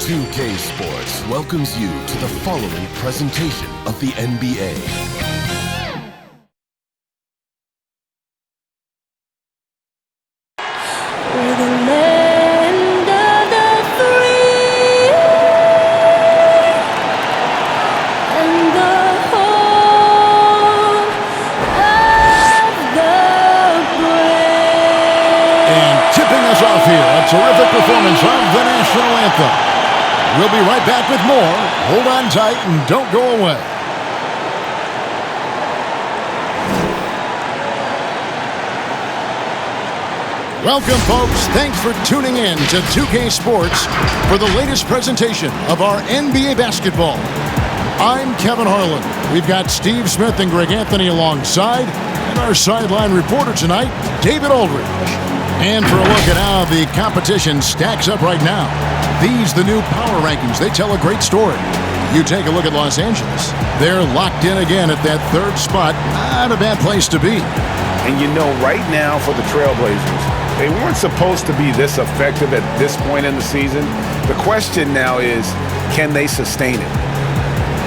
2K Sports welcomes you to the following presentation of the NBA. We're the land of the free and the home of the brave. And tipping us off here, a terrific performance of the national anthem. We'll be right back with more. Hold on tight and don't go away. Welcome, folks. Thanks for tuning in to 2K Sports for the latest presentation of our NBA basketball. I'm Kevin Harlan. We've got Steve Smith and Greg Anthony alongside, and our sideline reporter tonight, David Aldridge. And for a look at how the competition stacks up right now, these, the new power rankings, they tell a great story. You take a look at Los Angeles. They're locked in again at that third spot. Not a bad place to be. And you know, right now for the Trailblazers, they weren't supposed to be this effective at this point in the season. The question now is, can they sustain it?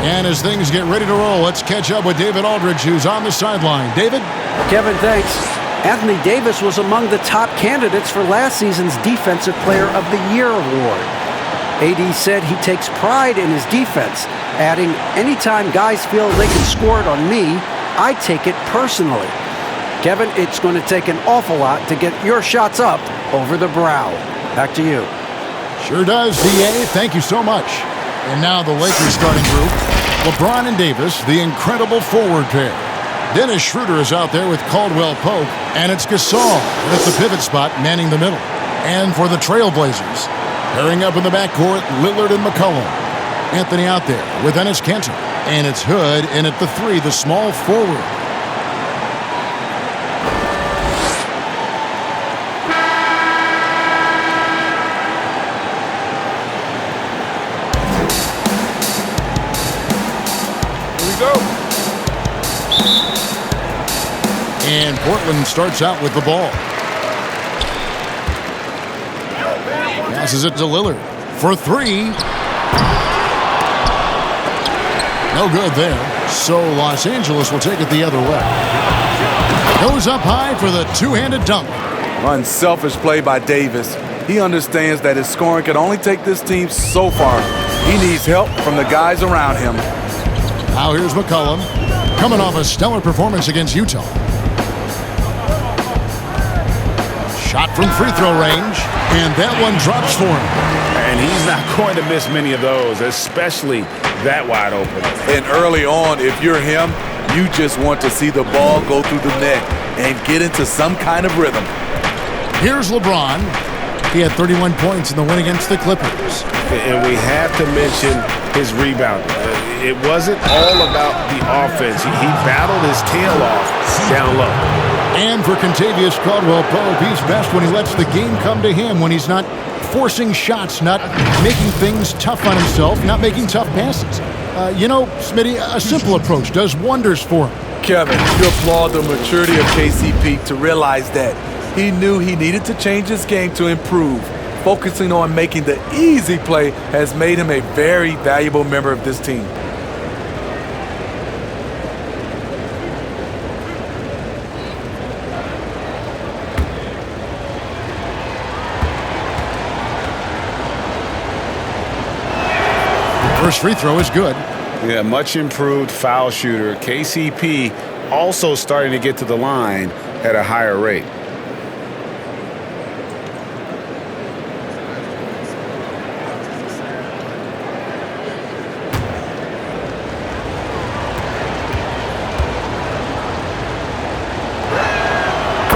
And as things get ready to roll, let's catch up with David Aldridge, who's on the sideline. David? Kevin, thanks. Anthony Davis was among the top candidates for last season's Defensive Player of the Year award. AD said he takes pride in his defense, adding, anytime guys feel they can score it on me, I take it personally. Kevin, it's going to take an awful lot to get your shots up over the brow. Back to you. Sure does, DA. Thank you so much. And now the Lakers starting group. LeBron and Davis, the incredible forward pair. Dennis Schroeder is out there with Caldwell Pope, and it's Gasol at the pivot spot manning the middle. And for the Trailblazers, pairing up in the backcourt, Lillard and McCollum. Anthony out there with Enes Kanter. And it's Hood in at the three, the small forward. Here we go. And Portland starts out with the ball. Passes it to Lillard for three. No good there. So Los Angeles will take it the other way. Goes up high for the two-handed dunk. Unselfish play by Davis. He understands that his scoring can only take this team so far. He needs help from the guys around him. Now here's McCollum, coming off a stellar performance against Utah. Shot from free throw range, and that one drops for him. And he's not going to miss many of those, especially that wide open. And early on, if you're him, you just want to see the ball go through the net and get into some kind of rhythm. Here's LeBron. He had 31 points in the win against the Clippers. And we have to mention his rebounding. It wasn't all about the offense. He battled his tail off down low. And for Kentavious Caldwell-Pope, he's best when he lets the game come to him, when he's not forcing shots, not making things tough on himself, not making tough passes. You know, Smitty, a simple approach does wonders for him. Kevin, you applaud the maturity of KCP to realize that. He knew he needed to change his game to improve. Focusing on making the easy play has made him a very valuable member of this team. First free throw is good. Yeah, much improved foul shooter. KCP also starting to get to the line at a higher rate.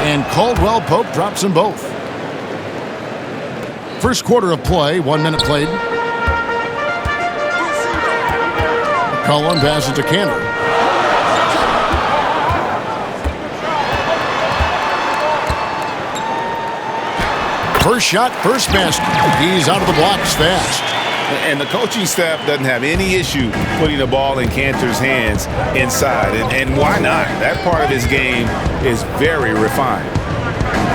And Caldwell-Pope drops them both. First quarter of play, 1 minute played. McCollum passes to Kanter. First shot, first basket. He's out of the blocks fast. And the coaching staff doesn't have any issue putting the ball in Kanter's hands inside. And why not? That part of his game is very refined.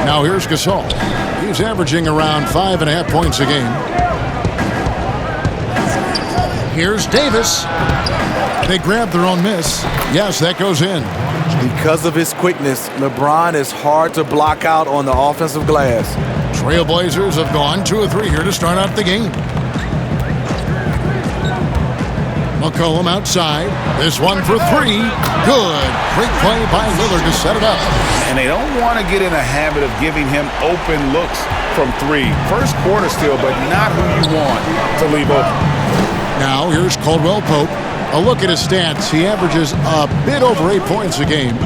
Now here's Gasol. He's averaging around 5.5 points a game. Here's Davis. They grab their own miss. Yes, that goes in. Because of his quickness, LeBron is hard to block out on the offensive glass. Trailblazers have gone 2 of 3 here to start out the game. McCollum outside. This one for 3. Good. Great play by Lillard to set it up. And they don't want to get in a habit of giving him open looks from 3. First quarter still, but not who you want to leave open. Now here's Caldwell Pope. A look at his stats. He averages a bit over 8 points a game.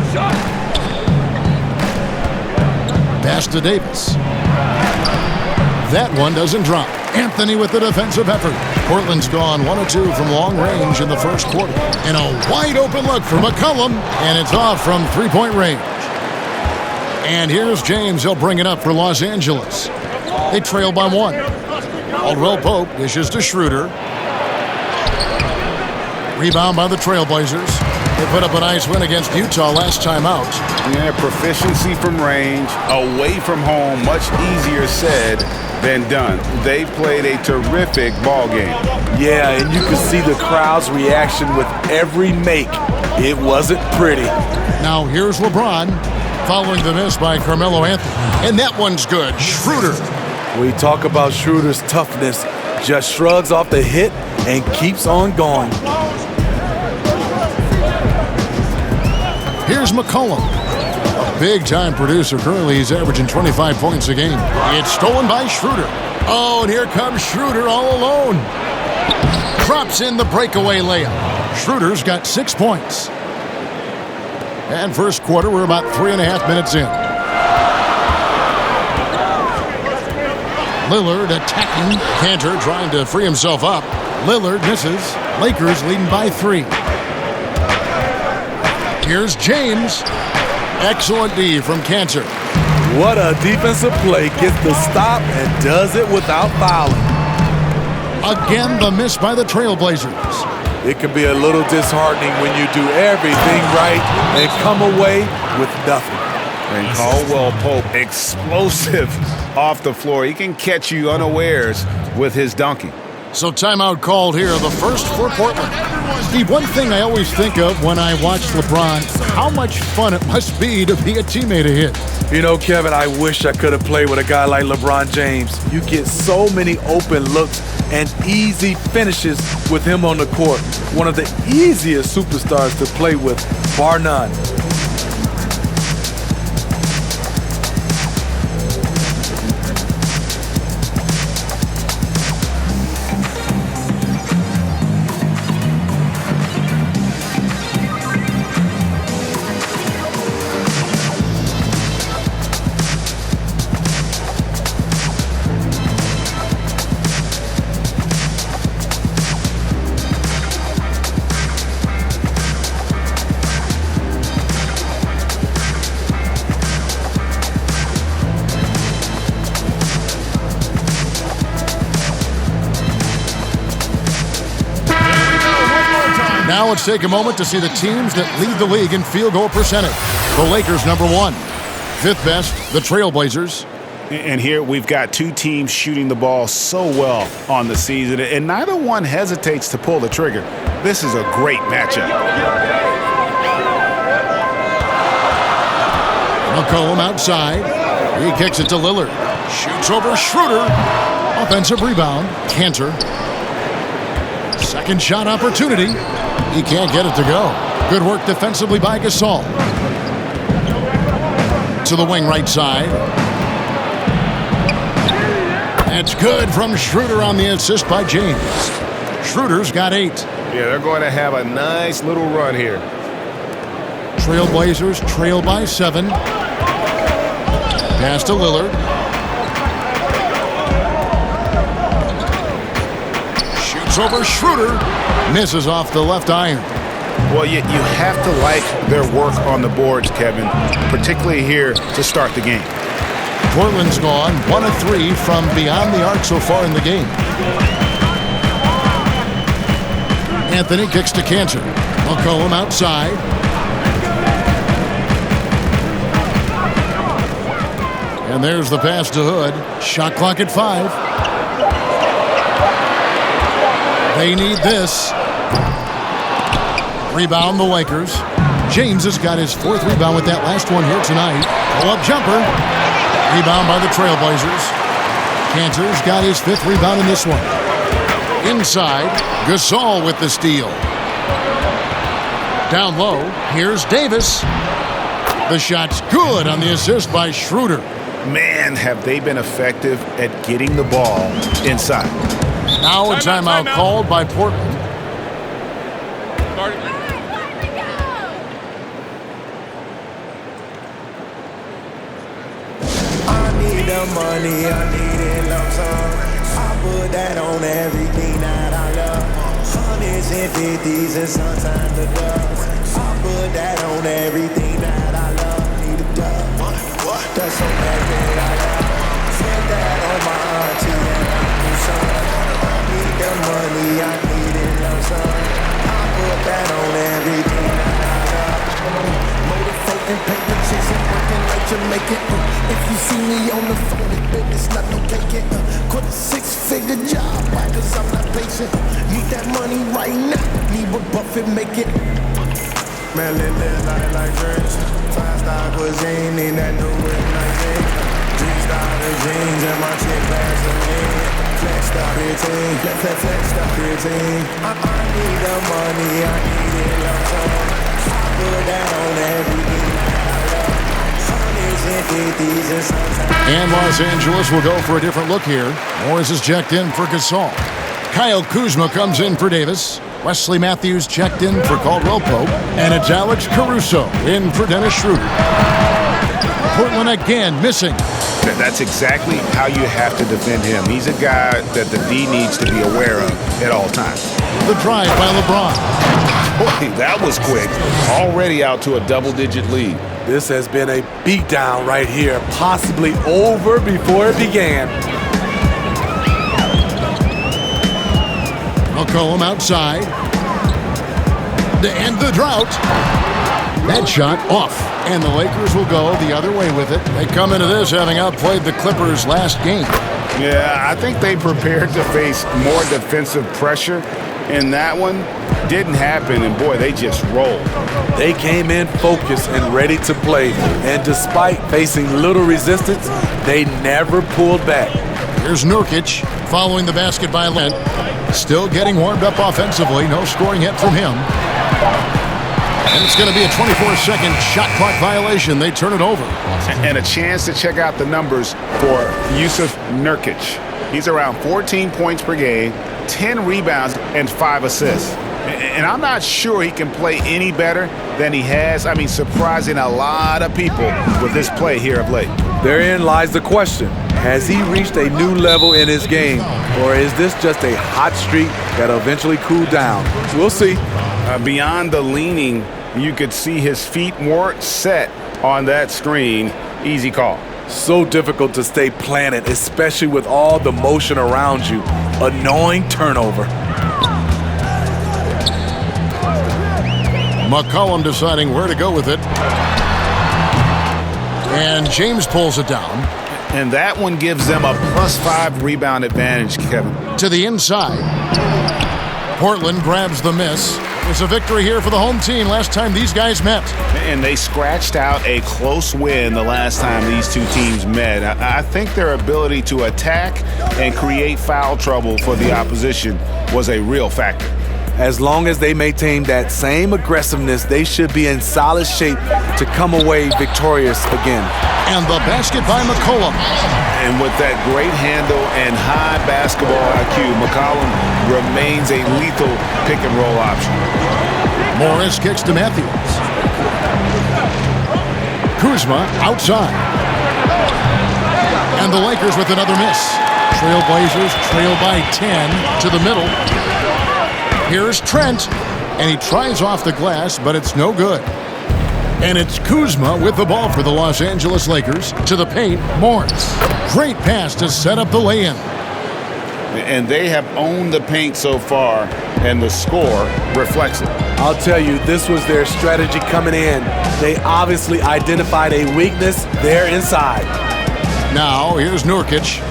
Pass to Davis. That one doesn't drop. Anthony with the defensive effort. Portland's gone 1 of 2 from long range in the first quarter. And a wide open look for McCollum, and it's off from 3-point range. And here's James. He'll bring it up for Los Angeles. They trail by 1. Caldwell Pope dishes to Schroeder. Rebound by the Trailblazers. They put up a nice win against Utah last time out. Yeah, proficiency from range, away from home, much easier said than done. They played a terrific ball game. Yeah, and you can see the crowd's reaction with every make. It wasn't pretty. Now here's LeBron following the miss by Carmelo Anthony. And that one's good. Schroeder. We talk about Schroeder's toughness. Just shrugs off the hit and keeps on going. Here's McCollum. A big-time producer. Currently, he's averaging 25 points a game. It's stolen by Schroeder. Oh, and here comes Schroeder all alone. Drops in the breakaway layup. Schroeder's got 6 points. And first quarter, we're about 3.5 minutes in. Lillard attacking. Cantor trying to free himself up. Lillard misses. Lakers leading by 3. Here's James. Excellent D from Cantor. What a defensive play. Gets the stop and does it without fouling. Again, the miss by the Trailblazers. It can be a little disheartening when you do everything right and come away with nothing. And Caldwell Pope, explosive off the floor. He can catch you unawares with his dunking. So timeout called here, the first for Portland. Steve, one thing I always think of when I watch LeBron, how much fun it must be to be a teammate of his. You know, Kevin, I wish I could have played with a guy like LeBron James. You get so many open looks and easy finishes with him on the court. One of the easiest superstars to play with, bar none. Now let's take a moment to see the teams that lead the league in field goal percentage. The Lakers, number 1. 5th best, the Trailblazers. And here we've got 2 teams shooting the ball so well on the season, and neither one hesitates to pull the trigger. This is a great matchup. McCollum outside. He kicks it to Lillard. Shoots over Schroeder. Offensive rebound. Cantor. Second shot opportunity. He can't get it to go. Good work defensively by Gasol. To the wing right side. That's good from Schroeder on the assist by James. Schroeder's got 8. Yeah, they're going to have a nice little run here. Trailblazers trail by 7. Pass to Lillard. Shoots over Schroeder. Misses off the left iron. Well, you have to like their work on the boards, Kevin, particularly here to start the game. Portland's gone 1 of 3 from beyond the arc so far in the game. Anthony kicks to Cantor. McCollum outside. And there's the pass to Hood. Shot clock at 5. They need this. Rebound the Lakers. James has got his 4th rebound with that last one here tonight. Pull-up jumper. Rebound by the Trailblazers. Cantor's got his 5th rebound in this one. Inside, Gasol with the steal. Down low, here's Davis. The shot's good on the assist by Schroeder. Man, have they been effective at getting the ball inside. Now a timeout called by Portland. The money I need in lump sum. I put that on everything that I love. Hundreds and fifties and sometimes the dubs. I put that on everything that I love. Need a dub. That's so bad that I love. Set that on my auntie and my son. I need the money I need in lump sum. I put that on everything that I love. Motivating, painting, chasing, working like Jamaican. If you see me on the phone, it's business, not no cake. Quit a 6-figure job, why? Cause I'm not patient. Need that money right now, need what Buffett make it. Man, live life like dreams. 5-star cuisine, need that new whip, nice thing. 3-star the jeans and my chick Vaseline. Flex star 15, flex star 15. I need the money, I need it, love song. I put that on everything. And Los Angeles will go for a different look here. Morris is checked in for Gasol. Kyle Kuzma comes in for Davis. Wesley Matthews checked in for Caldwell Pope. And it's Alex Caruso in for Dennis Schroeder. Portland again missing. That's exactly how you have to defend him. He's a guy that the D needs to be aware of at all times. The drive by LeBron. Boy, that was quick. Already out to a double-digit lead. This has been a beatdown right here, possibly over before it began. McCollum outside. To end the drought. That shot off. And the Lakers will go the other way with it. They come into this having outplayed the Clippers last game. Yeah, I think they prepared to face more defensive pressure. And that one didn't happen, and boy, they just rolled. They came in focused and ready to play, and despite facing little resistance, they never pulled back. Here's Nurkic following the basket by Lent. Still getting warmed up offensively. No scoring hit from him. And it's going to be a 24-second shot clock violation. They turn it over. And a chance to check out the numbers for Yusuf Nurkic. He's around 14 points per game, 10 rebounds, and 5 assists. And I'm not sure he can play any better than he has. I mean, surprising a lot of people with this play here of late. Therein lies the question. Has he reached a new level in his game, or is this just a hot streak that'll eventually cool down? We'll see. Beyond the leaning, you could see his feet more set on that screen. Easy call. So difficult to stay planted, especially with all the motion around you. Annoying turnover. McCollum deciding where to go with it. And James pulls it down. And that one gives them a +5 rebound advantage, Kevin. To the inside. Portland grabs the miss. It was a victory here for the home team last time these guys met. And they scratched out a close win the last time these two teams met. I think their ability to attack and create foul trouble for the opposition was a real factor. As long as they maintain that same aggressiveness, they should be in solid shape to come away victorious again. And the basket by McCollum. And with that great handle and high basketball IQ, McCollum remains a lethal pick-and-roll option. Morris kicks to Matthews. Kuzma outside. And the Lakers with another miss. Trailblazers trail by 10 to the middle. Here's Trent, and he tries off the glass, but it's no good. And it's Kuzma with the ball for the Los Angeles Lakers. To the paint, Morris. Great pass to set up the lay-in. And they have owned the paint so far, and the score reflects it. I'll tell you, this was their strategy coming in. They obviously identified a weakness there inside. Now, here's Nurkic.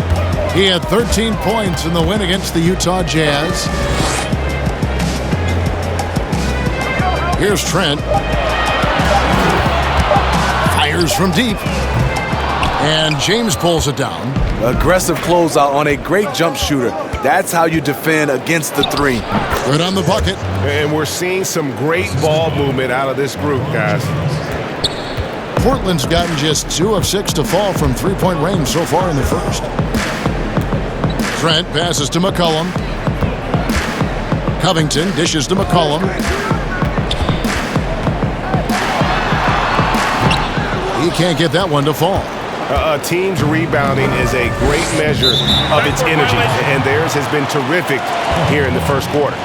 He had 13 points in the win against the Utah Jazz. Here's Trent. Fires from deep. And James pulls it down. Aggressive closeout on a great jump shooter. That's how you defend against the three. Good on the bucket. And we're seeing some great ball movement out of this group, guys. Portland's gotten just 2 of 6 to fall from three-point range so far in the first. Trent passes to McCollum. Covington dishes to McCollum. He can't get that one to fall. A team's rebounding is a great measure of its energy, and theirs has been terrific here in the first quarter.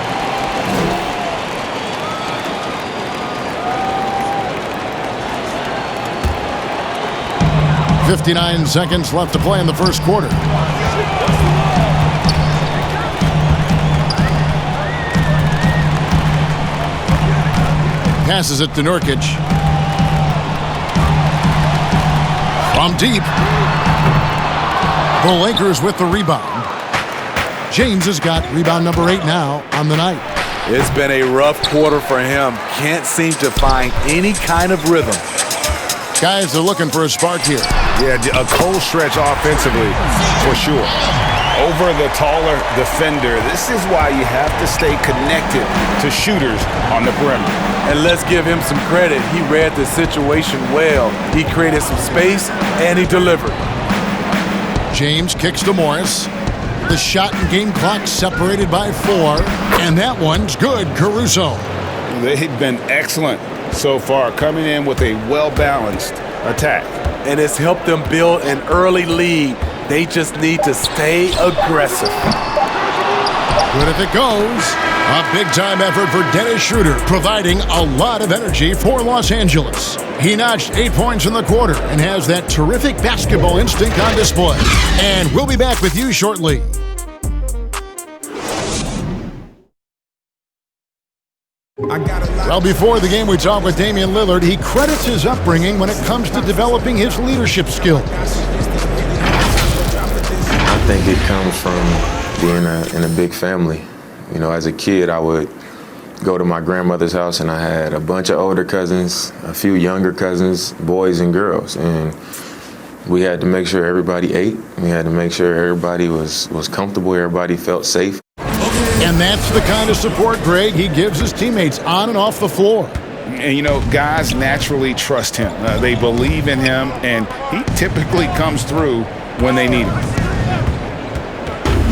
.59 seconds left to play in the first quarter. Passes it to Nurkic. From deep. The Lakers with the rebound. James has got rebound number 8 now on the night. It's been a rough quarter for him. Can't seem to find any kind of rhythm. Guys are looking for a spark here. Yeah, a cold stretch offensively, for sure. Over the taller defender, this is why you have to stay connected to shooters on the perimeter. And let's give him some credit. He read the situation well. He created some space, and he delivered. James kicks to Morris. The shot and game clock separated by 4. And that one's good, Caruso. They've been excellent so far, coming in with a well-balanced attack. And it's helped them build an early lead. They just need to stay aggressive. Good if it goes. A big-time effort for Dennis Schroeder, providing a lot of energy for Los Angeles. He notched 8 points in the quarter and has that terrific basketball instinct on display. And we'll be back with you shortly. Well, before the game, we talked with Damian Lillard. He credits his upbringing when it comes to developing his leadership skills. I think it comes from being in a big family. You know, as a kid, I would go to my grandmother's house, and I had a bunch of older cousins, a few younger cousins, boys and girls, and we had to make sure everybody ate. We had to make sure everybody was comfortable, everybody felt safe. And that's the kind of support, Greg, he gives his teammates on and off the floor. And, you know, guys naturally trust him. They believe in him, and he typically comes through when they need him.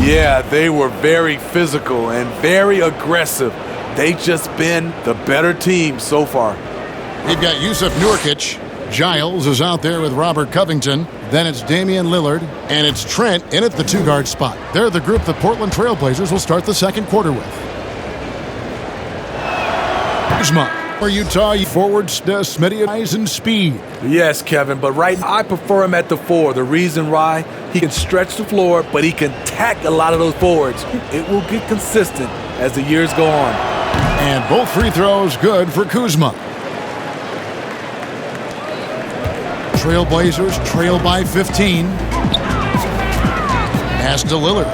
Yeah, they were very physical and very aggressive. They just been the better team so far. They've got Yusuf Nurkic. Giles is out there with Robert Covington. Then it's Damian Lillard. And it's Trent in at the 2-guard spot. They're the group the Portland Trailblazers will start the second quarter with. Kuzma, for Utah, forwards Smitty eyes and speed. Yes, Kevin, but I prefer him at the 4. The reason why, he can stretch the floor, but he can tack a lot of those forwards. It will get consistent as the years go on. And both free throws good for Kuzma. Trailblazers trail by 15. Pass to Lillard.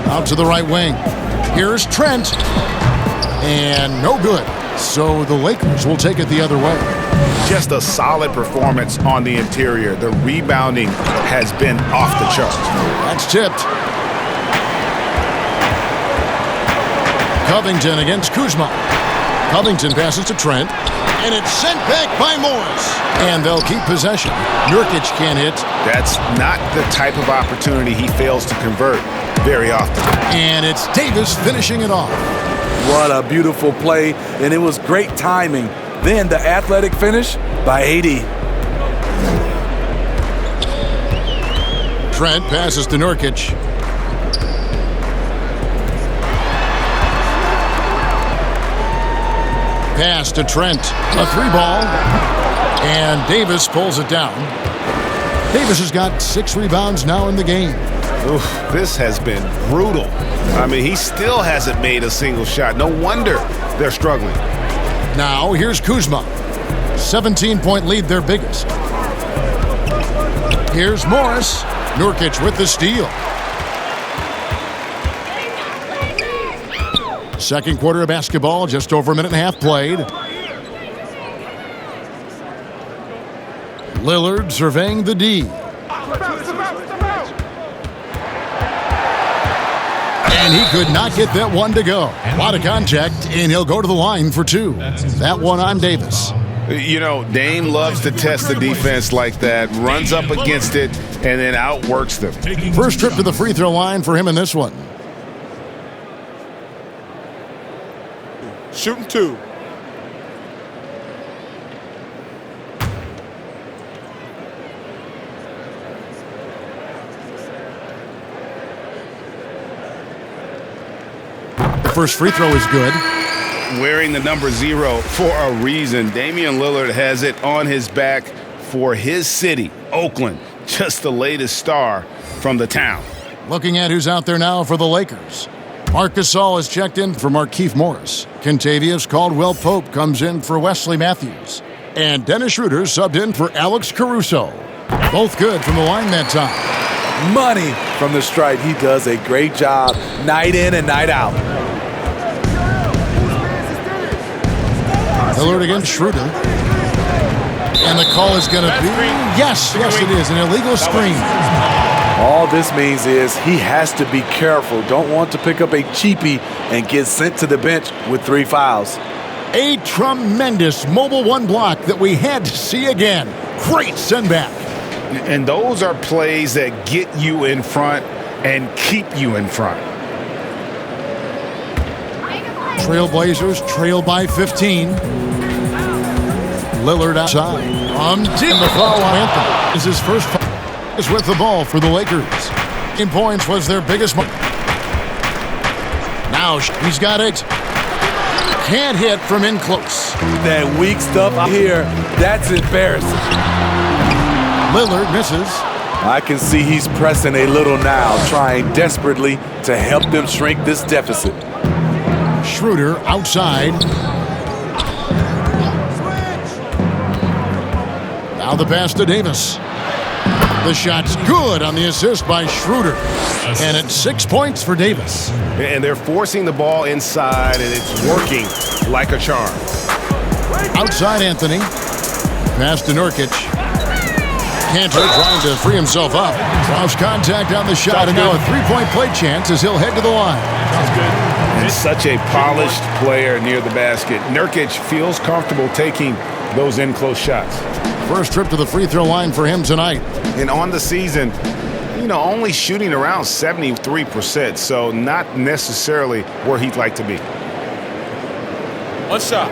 Out to the right wing. Here's Trent. And no good. So the Lakers will take it the other way. Just a solid performance on the interior. The rebounding has been off the charts. That's tipped. Covington against Kuzma. Covington passes to Trent. And it's sent back by Morris. And they'll keep possession. Nurkic can't hit. That's not the type of opportunity he fails to convert very often. And it's Davis finishing it off. What a beautiful play, and it was great timing. Then the athletic finish by AD. Trent passes to Nurkic. Pass to Trent. A 3-ball. And Davis pulls it down. Davis has got 6 rebounds now in the game. Oof, this has been brutal. I mean, he still hasn't made a single shot. No wonder they're struggling. Now, here's Kuzma. 17-point lead, their biggest. Here's Morris. Nurkic with the steal. Second quarter of basketball, just over a minute and a half played. Lillard surveying the D. And he could not get that one to go. A lot of contact, and he'll go to the line for two. That one on Davis. You know, Dame loves to test the defense like that, runs up against it, and then outworks them. First trip to the free throw line for him in this one. Shooting two. The first free throw is good. Wearing the number 0 for a reason. Damian Lillard has it on his back for his city, Oakland. Just the latest star from the town. Looking at who's out there now for the Lakers. Marc Gasol is checked in for Markieff Morris. Kentavious Caldwell-Pope comes in for Wesley Matthews. And Dennis Schroeder subbed in for Alex Caruso. Both good from the line that time. Money from the stripe. He does a great job night in and night out. Lillard against Schroeder. And the call is going to be, yes, it is, an illegal screen. All this means is he has to be careful. Don't want to pick up a cheapie and get sent to the bench with 3 fouls. A tremendous mobile one block that we had to see again. Great send back. And those are plays that get you in front and keep you in front. Trailblazers trail by 15. Lillard outside. Deep the foul on Anthony. Is his first foul is with the ball for the Lakers. 10 points was their biggest. Now he's got it. Can't hit from in close. That weak stuff out here, that's embarrassing. Lillard misses. I can see he's pressing a little now, trying desperately to help them shrink this deficit. Schroeder outside. Now the pass to Davis. The shot's good on the assist by Schroeder. And it's 6 points for Davis. And they're forcing the ball inside, and it's working like a charm. Outside Anthony. Pass to Nurkic. Cantor trying to free himself up. Draws contact on the shot, and now a three-point play chance as he'll head to the line. And such a polished player near the basket. Nurkic feels comfortable taking those in-close shots. First trip to the free throw line for him tonight. And on the season, only shooting around 73%, so not necessarily where he'd like to be. One shot.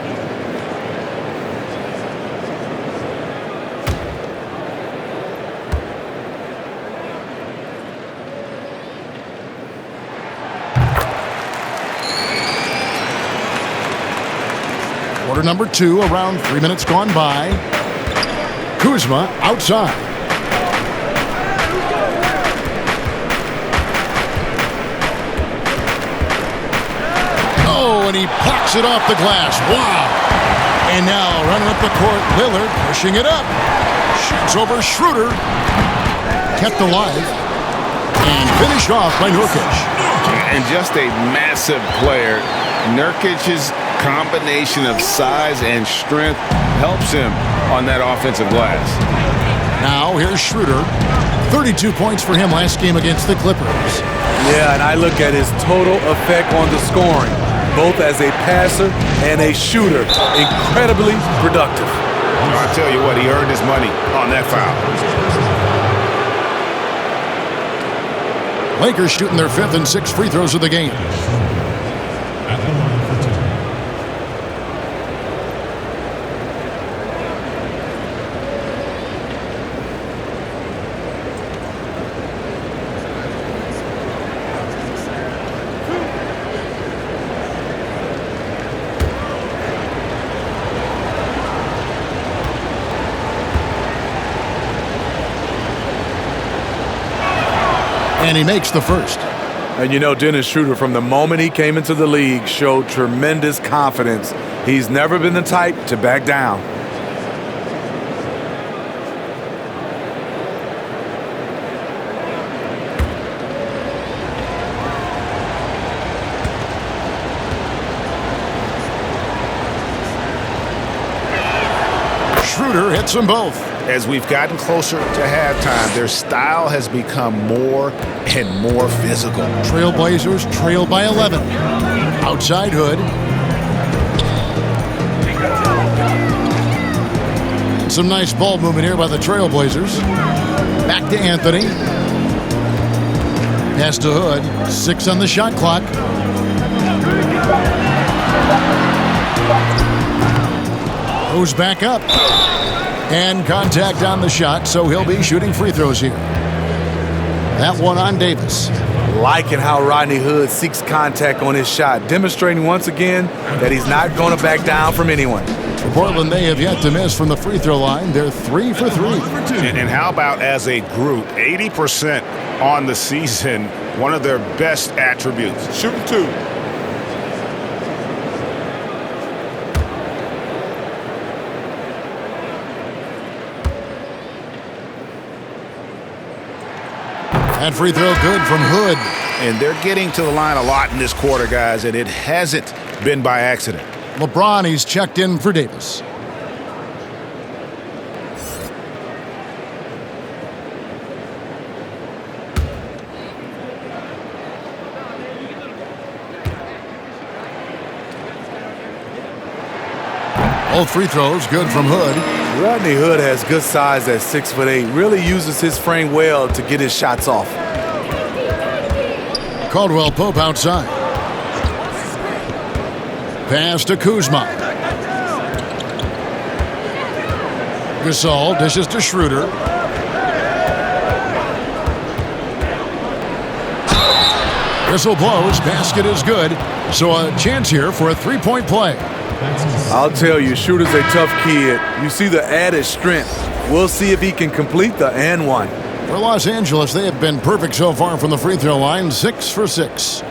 Quarter number 2, around 3 minutes gone by. Kuzma outside. Oh, and he plucks it off the glass. Wow. And now running up the court, Lillard pushing it up. Shoots over Schroeder. Kept alive. And finished off by Nurkic. And just a massive player. Nurkic's combination of size and strength helps him on that offensive glass. Now here's Schroeder. 32 points for him last game against the Clippers. Yeah, and I look at his total effect on the scoring, both as a passer and a shooter. Incredibly productive. I'll tell you what, he earned his money on that foul. Lakers shooting their 5th and 6th free throws of the game. And he makes the first. And Dennis Schroeder, from the moment he came into the league, showed tremendous confidence. He's never been the type to back down. hits them both. As we've gotten closer to halftime, their style has become more and more physical. Trailblazers trail by 11. Outside Hood. Some nice ball movement here by the Trailblazers. Back to Anthony. Pass to Hood. 6 on the shot clock. Goes back up. And contact on the shot, so he'll be shooting free throws here. That one on Davis. Liking how Rodney Hood seeks contact on his shot, demonstrating once again that he's not going to back down from anyone. For Portland, they have yet to miss from the free throw line. They're 3 for 3. And how about as a group, 80% on the season, one of their best attributes. Shooting 2. That free throw good from Hood. And they're getting to the line a lot in this quarter, guys, and it hasn't been by accident. LeBron, he's checked in for Davis. Both free throws good from Hood. Rodney Hood has good size at 6'8", really uses his frame well to get his shots off. Caldwell Pope outside. Pass to Kuzma. Gasol dishes to Schroeder. Whistle blows, basket is good. So a chance here for a three-point play. I'll tell you, Schroeder's a tough kid. You see the added strength. We'll see if he can complete the and one. For Los Angeles, they have been perfect so far from the free throw line, 6 for 6.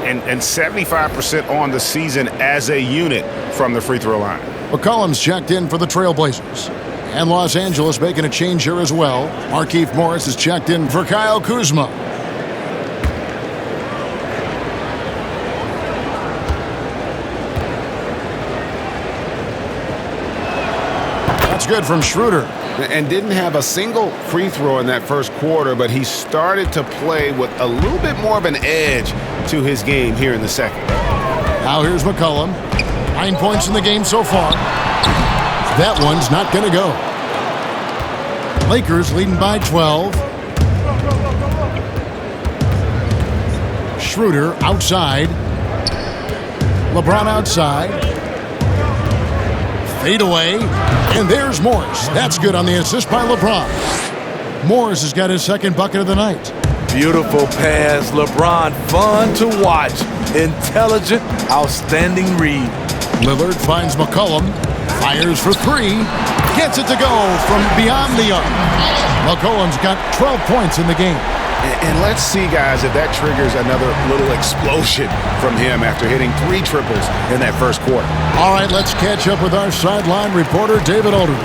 And 75% on the season as a unit from the free throw line. McCollum's checked in for the Trailblazers. And Los Angeles making a change here as well. Markieff Morris is checked in for Kyle Kuzma. That's good from Schroeder. And didn't have a single free throw in that first quarter, but he started to play with a little bit more of an edge to his game here in the second. Now here's McCollum. 9 points in the game so far. That one's not going to go. Lakers leading by 12. Schroeder outside. LeBron outside. Fade away. And there's Morris. That's good on the assist by LeBron. Morris has got his second bucket of the night. Beautiful pass. LeBron, fun to watch. Intelligent, outstanding read. Lillard finds McCollum. Fires for 3. Gets it to go from beyond the arc. McCollum's got 12 points in the game. And let's see, guys, if that triggers another little explosion from him after hitting 3 triples in that first quarter. All right, let's catch up with our sideline reporter, David Aldridge.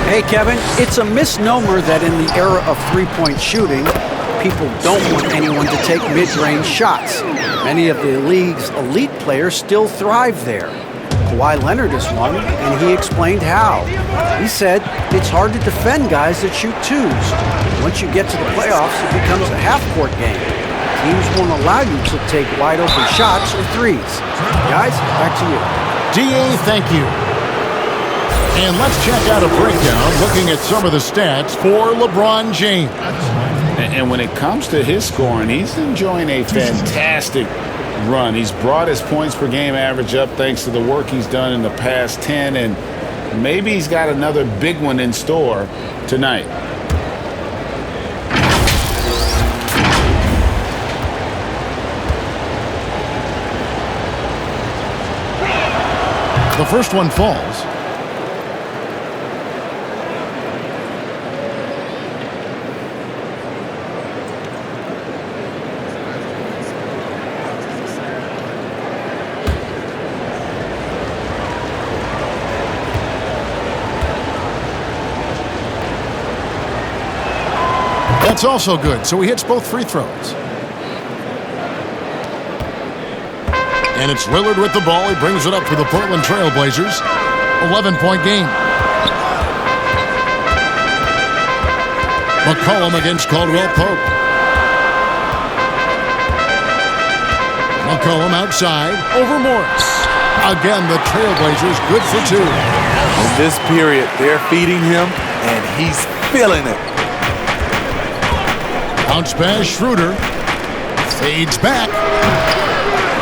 Hey, Kevin, it's a misnomer that in the era of three-point shooting, people don't want anyone to take mid-range shots. Many of the league's elite players still thrive there. Kawhi Leonard is one, and he explained how. He said it's hard to defend guys that shoot twos. Once you get to the playoffs, it becomes a half-court game. Teams won't allow you to take wide-open shots or threes. Guys, back to you. DA, thank you. And let's check out a breakdown looking at some of the stats for LeBron James. And when it comes to his scoring, he's enjoying a fantastic run. He's brought his points per game average up thanks to the work he's done in the past 10, and maybe he's got another big one in store tonight. The first one falls. That's also good, so he hits both free throws. And it's Lillard with the ball. He brings it up for the Portland Trailblazers. 11-point game. McCollum against Caldwell Pope. McCollum outside, over Morris. Again, the Trailblazers good for two. In this period, they're feeding him, and he's feeling it. Bounce pass, Schroeder. Fades back.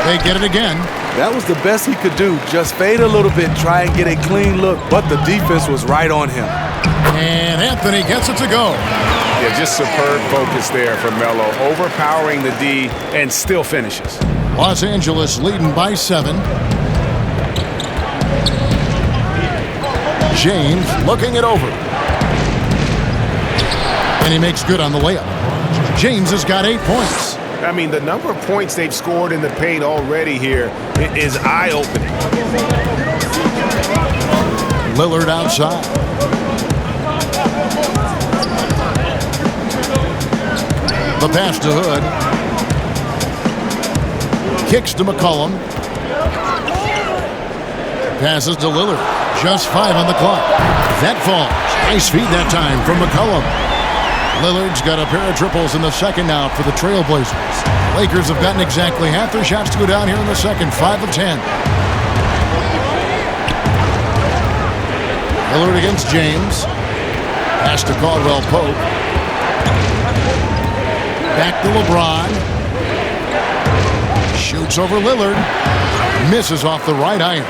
They get it again. That was the best he could do. Just fade a little bit, try and get a clean look, but the defense was right on him. And Anthony gets it to go. Yeah, just superb focus there from Melo, overpowering the D and still finishes. Los Angeles leading by 7. James looking it over. And he makes good on the layup. James has got 8 points. I mean, the number of points they've scored in the paint already here is eye-opening. Lillard outside. The pass to Hood. Kicks to McCollum. Passes to Lillard. Just 5 on the clock. That falls. Nice feed that time from McCollum. Lillard's got a pair of triples in the second now for the Trailblazers. Lakers have gotten exactly half their shots to go down here in the second, 5 of 10. Lillard against James. Pass to Caldwell Pope. Back to LeBron. Shoots over Lillard. Misses off the right iron.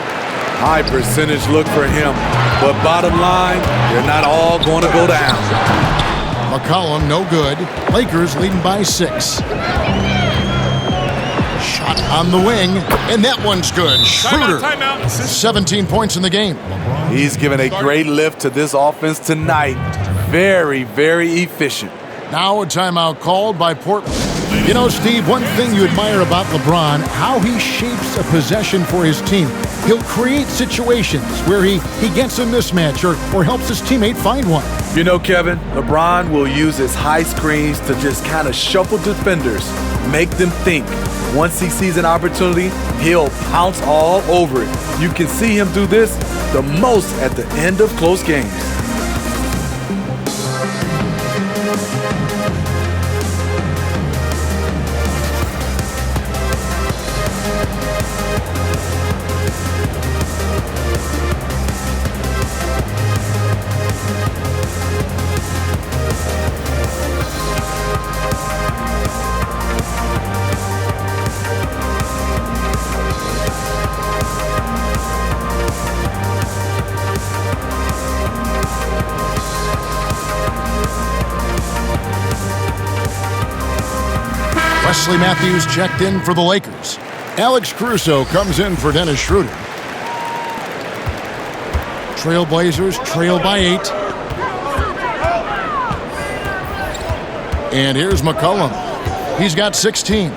High percentage look for him, but bottom line, they're not all going to go down. McCollum, no good. Lakers leading by 6. Shot on the wing, and that one's good. Schroeder, 17 points in the game. He's given a great lift to this offense tonight. Very, very efficient. Now a timeout called by Portland. You know, Steve, one thing you admire about LeBron, how he shapes a possession for his team. He'll create situations where he gets a mismatch or helps his teammate find one. You know, Kevin, LeBron will use his high screens to just kind of shuffle defenders, make them think. Once he sees an opportunity, he'll pounce all over it. You can see him do this the most at the end of close games. Wesley Matthews checked in for the Lakers. Alex Caruso comes in for Dennis Schroeder. Trailblazers trail by 8. And here's McCollum. He's got 16.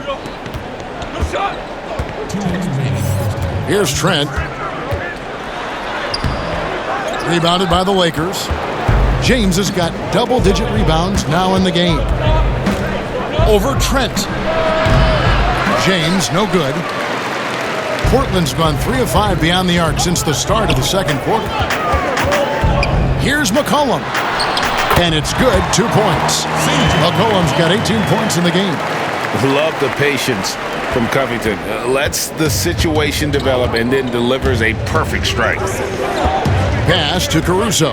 Here's Trent. Rebounded by the Lakers. James has got double-digit rebounds now in the game. Over Trent. James, no good. Portland's gone 3 of 5 beyond the arc since the start of the second quarter. Here's McCollum. And it's good, 2 points. McCollum's got 18 points in the game. Love the patience from Covington. Lets the situation develop and then delivers a perfect strike. Pass to Caruso.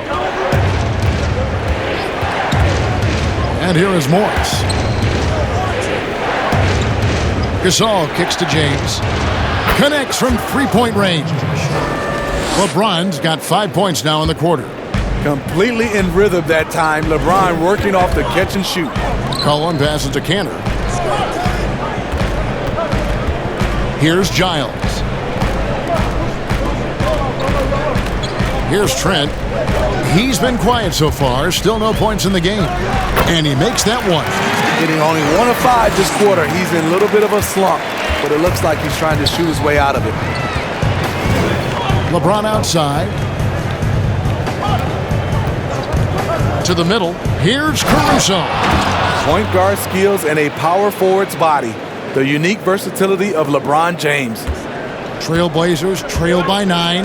And here is Morris. Gasol kicks to James. Connects from three-point range. LeBron's got 5 points now in the quarter. Completely in rhythm that time. LeBron working off the catch and shoot. Cullen passes to Cantor. Here's Giles. Here's Trent. He's been quiet so far. Still no points in the game. And he makes that one. Getting only 1 of 5 this quarter. He's in a little bit of a slump, but it looks like he's trying to shoot his way out of it. LeBron outside. To the middle. Here's Caruso. Point guard skills and a power forward's body. The unique versatility of LeBron James. Trailblazers trail by 9.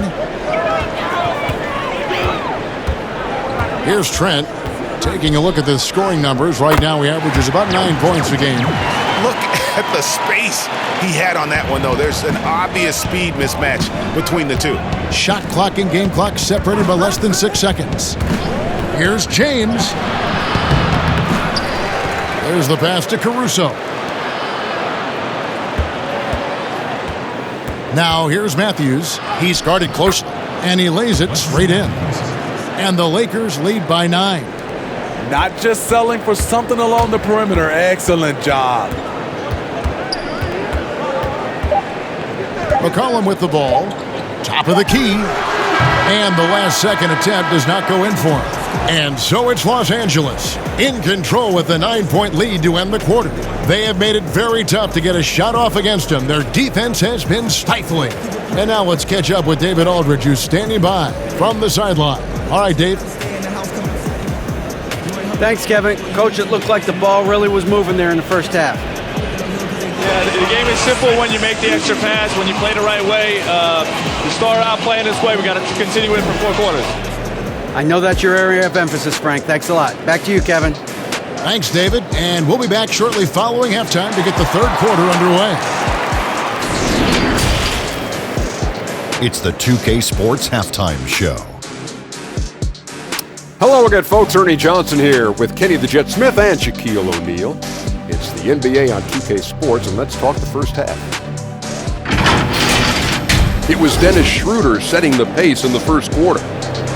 Here's Trent. Taking a look at the scoring numbers, right now he averages about 9 points a game. Look at the space he had on that one, though. There's an obvious speed mismatch between the two. Shot clock and game clock separated by less than 6 seconds. Here's James. There's the pass to Caruso. Now here's Matthews. He's guarded closely, and he lays it straight in. And the Lakers lead by 9. Not just selling for something along the perimeter. Excellent job. McCollum with the ball. Top of the key. And the last second attempt does not go in for him. And so it's Los Angeles in control with a 9-point lead to end the quarter. They have made it very tough to get a shot off against them. Their defense has been stifling. And now let's catch up with David Aldridge, who's standing by from the sideline. All right, Dave. Thanks, Kevin. Coach, it looked like the ball really was moving there in the first half. Yeah, the game is simple when you make the extra pass, when you play the right way. You start out playing this way. We got to continue it for 4 quarters. I know that's your area of emphasis, Frank. Thanks a lot. Back to you, Kevin. Thanks, David. And we'll be back shortly following halftime to get the third quarter underway. It's the 2K Sports Halftime Show. Hello again, folks. Ernie Johnson here with Kenny the Jet Smith and Shaquille O'Neal. It's the NBA on 2K Sports, and let's talk the first half. It was Dennis Schroeder setting the pace in the first quarter.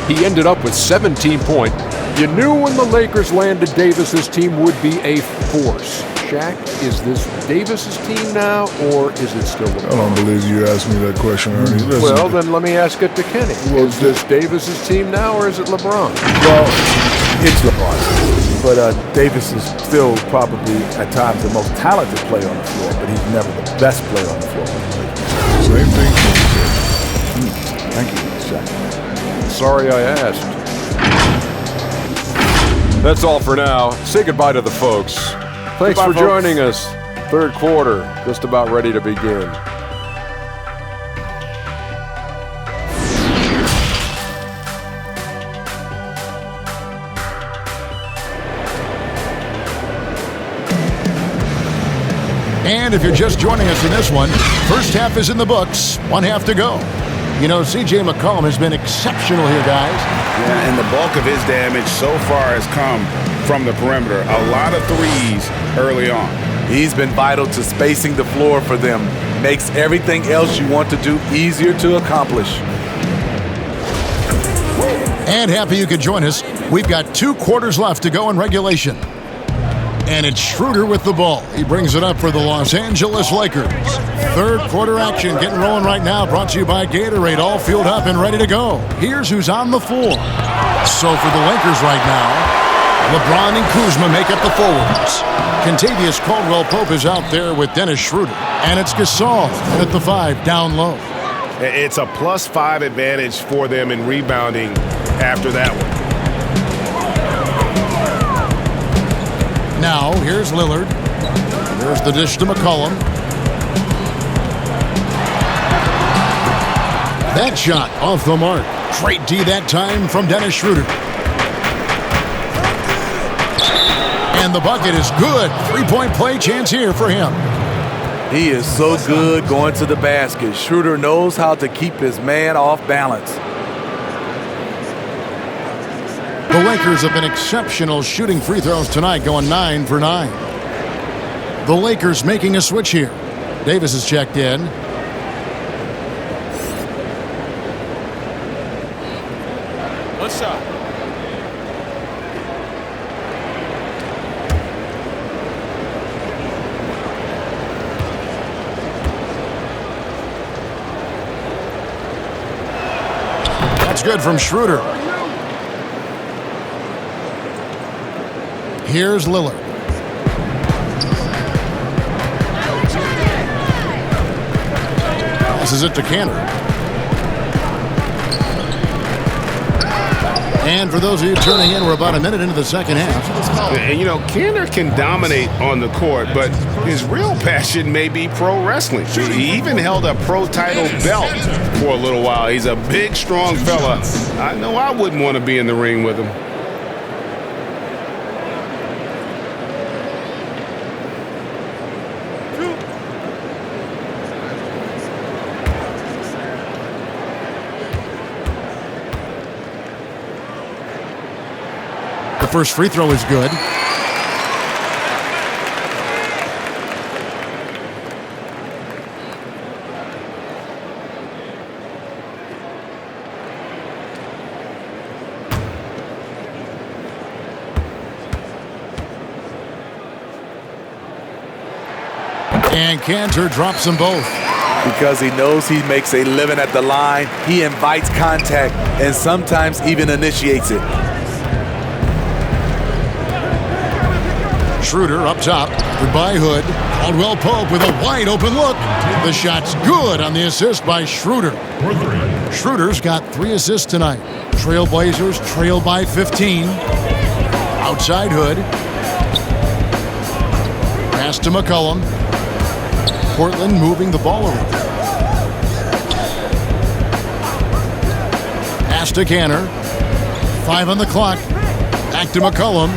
He ended up with 17 points. You knew when the Lakers landed Davis's team would be a force. Shaq, is this Davis's team now, or is it still LeBron? I don't believe you asked me that question, Ernie. Listen. Well, then let me ask it to Kenny. Is this Davis's team now, or is it LeBron? Well, it's LeBron. But Davis is still probably, at times, the most talented player on the floor, but he's never the best player on the floor. Same thing. Thank you, Shaq. Sorry I asked. That's all for now. Say goodbye to the folks. Thanks for joining us. Third quarter, just about ready to begin. And if you're just joining us in this one, first half is in the books, 1 half to go. You know, C.J. McCollum has been exceptional here, guys. Yeah, and the bulk of his damage so far has come from the perimeter. A lot of threes early on. He's been vital to spacing the floor for them. Makes everything else you want to do easier to accomplish. And happy you could join us. We've got 2 quarters left to go in regulation. And it's Schroeder with the ball. He brings it up for the Los Angeles Lakers. Third quarter action getting rolling right now. Brought to you by Gatorade. All fueled up and ready to go. Here's who's on the floor. So for the Lakers right now, LeBron and Kuzma make up the forwards. Contavious Caldwell-Pope is out there with Dennis Schroeder. And it's Gasol at the 5 down low. It's a +5 advantage for them in rebounding after that one. Now, here's Lillard. There's the dish to McCollum. That shot off the mark. Straight D that time from Dennis Schroeder. And the bucket is good. 3-point play chance here for him. He is so good going to the basket. Schroeder knows how to keep his man off balance. The Lakers have been exceptional shooting free throws tonight, going 9 for 9. The Lakers making a switch here. Davis is checked in. What's up? That's good from Schroeder. Here's Lillard. Passes it to Kanter. And for those of you turning in, we're about a minute into the second half. And, you know, Kanter can dominate on the court, but his real passion may be pro wrestling. He even held a pro title belt for a little while. He's a big, strong fella. I know I wouldn't want to be in the ring with him. first free throw is good. And Cantor drops them both. Because he knows he makes a living at the line, he invites contact and sometimes even initiates it. Schroeder up top. Goodbye, Hood. Caldwell Pope with a wide open look. The shot's good on the assist by Schroeder. Schroeder's got 3 assists tonight. Trailblazers trail by 15. Outside Hood. Pass to McCollum. Portland moving the ball around. Pass to Cantor. 5 on the clock. Back to McCollum.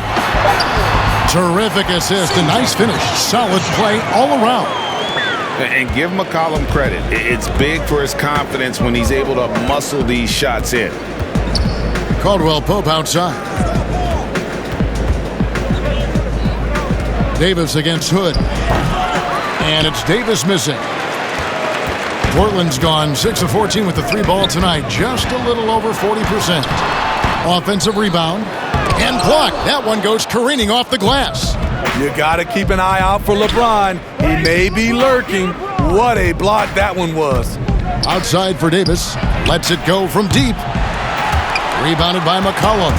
Terrific assist. A nice finish. Solid play all around. And give McCollum credit. It's big for his confidence when he's able to muscle these shots in. Caldwell Pope outside. Davis against Hood. And it's Davis missing. Portland's gone 6 of 14 with the 3 ball tonight. Just a little over 40%. Offensive rebound. And blocked. That one goes careening off the glass. You got to keep an eye out for LeBron. He may be lurking. What a block that one was. Outside for Davis. Lets it go from deep. Rebounded by McCollum.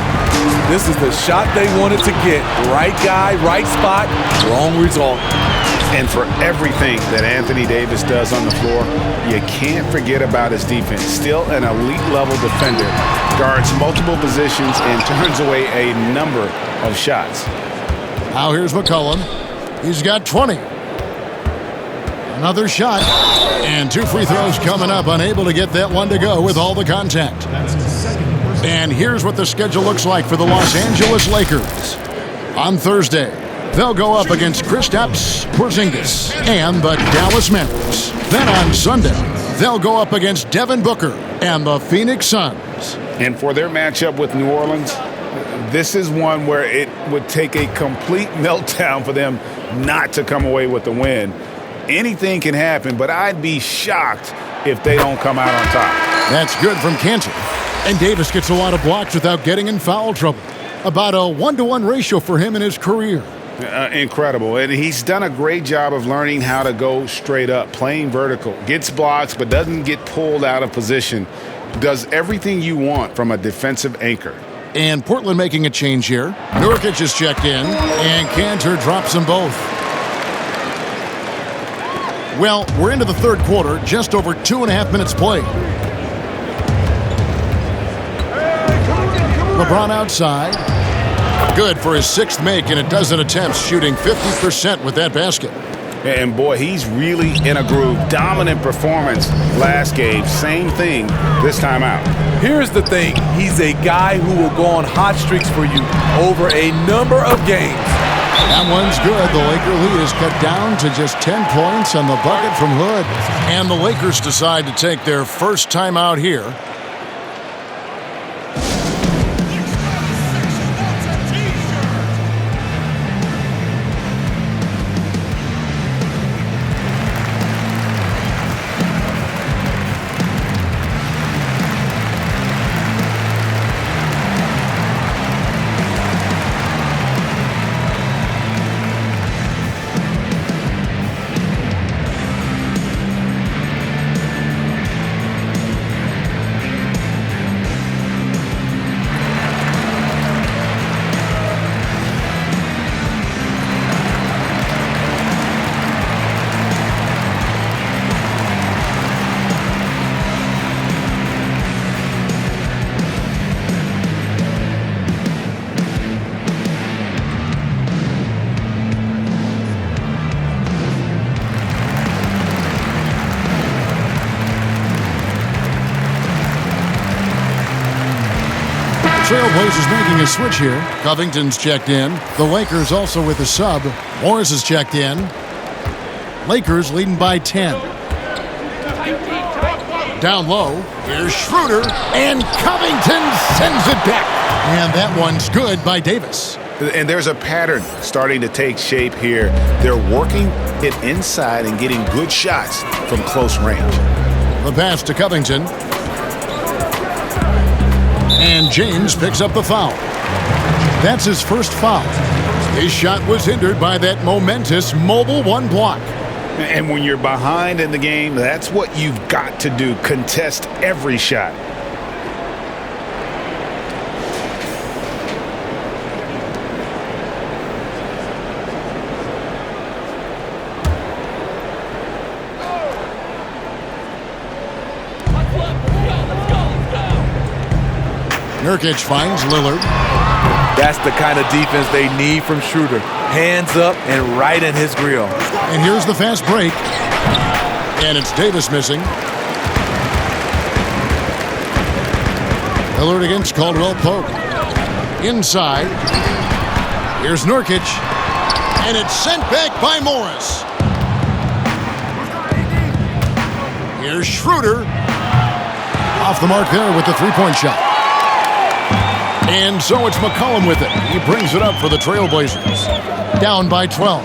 This is the shot they wanted to get. Right guy, right spot, wrong result. And for everything that Anthony Davis does on the floor, you can't forget about his defense. Still an elite level defender. Guards multiple positions and turns away a number of shots. Now here's McCollum. He's got 20. Another shot. And 2 free throws coming up. Unable to get that one to go with all the contact. And here's what the schedule looks like for the Los Angeles Lakers. On Thursday, they'll go up against Kristaps Porzingis and the Dallas Mavericks. Then on Sunday, they'll go up against Devin Booker and the Phoenix Suns. And for their matchup with New Orleans, this is one where it would take a complete meltdown for them not to come away with the win. Anything can happen, but I'd be shocked if they don't come out on top. That's good from Cantor. And Davis gets a lot of blocks without getting in foul trouble. About a 1-to-1 ratio for him in his career. Incredible. And he's done a great job of learning how to go straight up, playing vertical. Gets blocks, but doesn't get pulled out of position. Does everything you want from a defensive anchor. And Portland making a change here. Nurkic is checked in, and Cantor drops them both. Well, we're into the third quarter, just over 2.5 minutes played. LeBron outside. Good for his 6th make in a dozen attempts, shooting 50% with that basket. And boy, he's really in a groove. Dominant performance last game. Same thing this time out. Here's the thing. He's a guy who will go on hot streaks for you over a number of games. That one's good. The Laker lead is cut down to just 10 points on the bucket from Hood. And the Lakers decide to take their first time out here. Trailblazers making a switch here. Covington's checked in. The Lakers also with a sub. Morris is checked in. Lakers leading by 10. Down low, here's Schroeder, and Covington sends it back. And that one's good by Davis. And there's a pattern starting to take shape here. They're working it inside and getting good shots from close range. The pass to Covington. And James picks up the foul. That's his first foul. His shot was hindered by that momentous mobile one block. And when you're behind in the game, that's what you've got to do. Contest every shot. Nurkic finds Lillard. That's the kind of defense they need from Schroeder. Hands up and right in his grill. And here's the fast break. And it's Davis missing. Lillard against Caldwell Pope. Inside. Here's Nurkic. And it's sent back by Morris. Here's Schroeder. Off the mark there with the three-point shot. And so it's McCollum with it. He brings it up for the Trailblazers. Down by 12.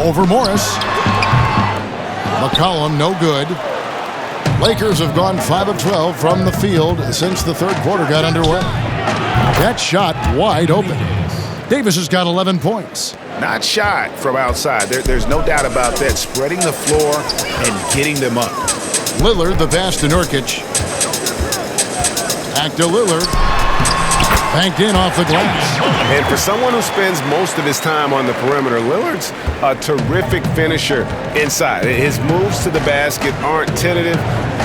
Over Morris. McCollum, no good. Lakers have gone 5 of 12 from the field since the third quarter got underway. That shot wide open. Davis has got 11 points. Not shot from outside. There's no doubt about that. Spreading the floor and getting them up. Lillard, the pass to Nurkic. Back to Lillard. Banked in off the glass. And for someone who spends most of his time on the perimeter, Lillard's a terrific finisher inside. His moves to the basket aren't tentative.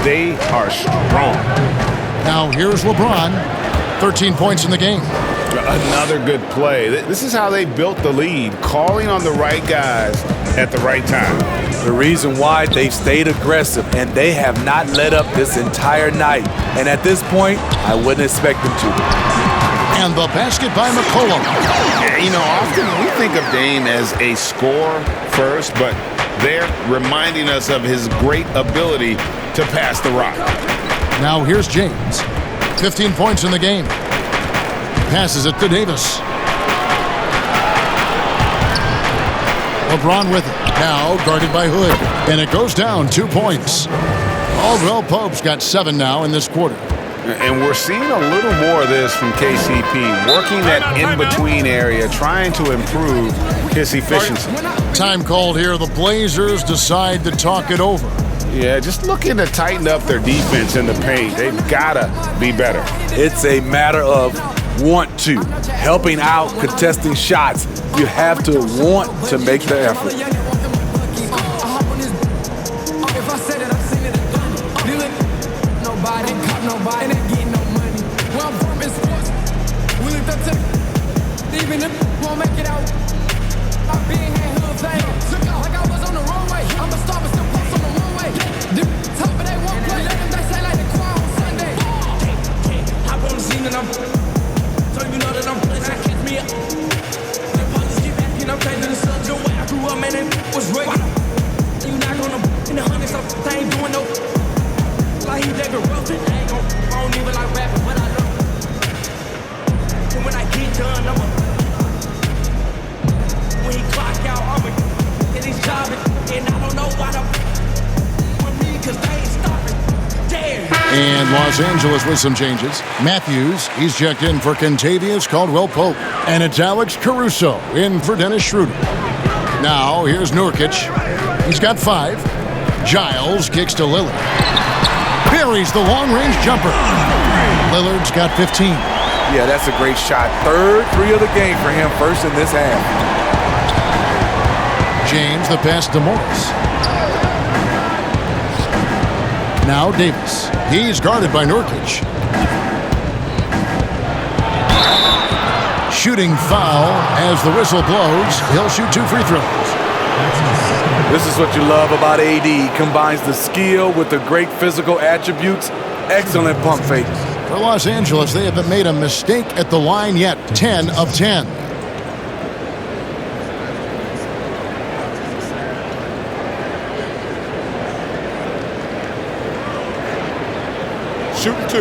They are strong. Now here's LeBron. 13 points in the game. Another good play. This is how they built the lead, calling on the right guys at the right time. The reason why they stayed aggressive, and they have not let up this entire night. And at this point, I wouldn't expect them to. And the basket by McCollum. Yeah, you know, often we think of Dame as a scorer first, but they're reminding us of his great ability to pass the rock. Now here's James. 15 points in the game. Passes it to Davis. LeBron with it. Now guarded by Hood. And it goes down 2 points. Caldwell Pope's got 7 now in this quarter. And we're seeing a little more of this from KCP, working that in-between area, trying to improve his efficiency. Time called here. The Blazers decide to talk it over. Yeah, just looking to tighten up their defense in the paint. They've got to be better. It's a matter of want to. Helping out, contesting shots. You have to want to make the effort. And Los Angeles with some changes. Matthews, he's checked in for Kentavious Caldwell-Pope. And it's Alex Caruso in for Dennis Schroeder. Now, here's Nurkic. He's got 5. Giles kicks to Lillard. Buries the long-range jumper. Lillard's got 15. Yeah, that's a great shot. Third 3 of the game for him, first in this half. James, the pass to Morris. Now Davis. He's guarded by Nurkic. Shooting foul as the whistle blows. He'll shoot 2 free throws. This is what you love about AD. He combines the skill with the great physical attributes. Excellent pump fake. For Los Angeles, they haven't made a mistake at the line yet. 10 of 10. shooting 2.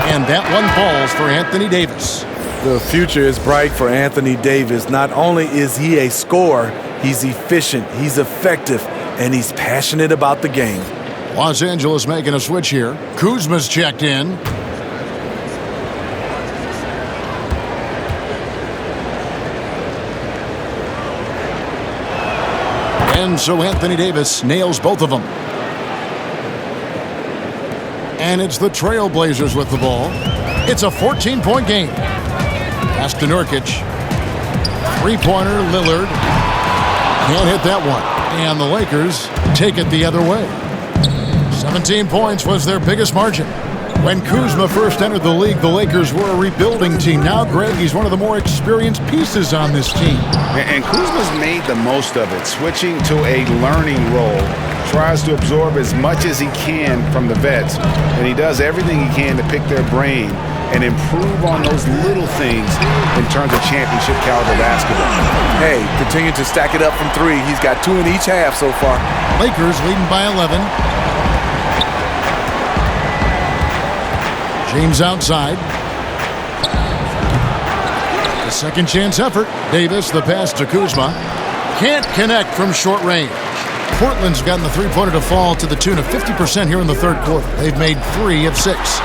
And that one falls for Anthony Davis. The future is bright for Anthony Davis. Not only is he a scorer, he's efficient, he's effective, and he's passionate about the game. Los Angeles making a switch here. Kuzma's checked in. And so Anthony Davis nails both of them. And it's the Trailblazers with the ball. It's a 14-point game. Pass to Nurkic. Three-pointer, Lillard. Can't hit that one. And the Lakers take it the other way. 17 points was their biggest margin. When Kuzma first entered the league, the Lakers were a rebuilding team. Now, Greg, he's one of the more experienced pieces on this team. And Kuzma's made the most of it, switching to a learning role. Tries to absorb as much as he can from the vets, and he does everything he can to pick their brain and improve on those little things in terms of championship caliber basketball. Hey, continue to stack it up from 3. He's got 2 in each half so far. Lakers leading by 11. James outside. The second chance effort. Davis, the pass to Kuzma. Can't connect from short range. Portland's gotten the three-pointer to fall to the tune of 50% here in the third quarter. They've made 3 of 6.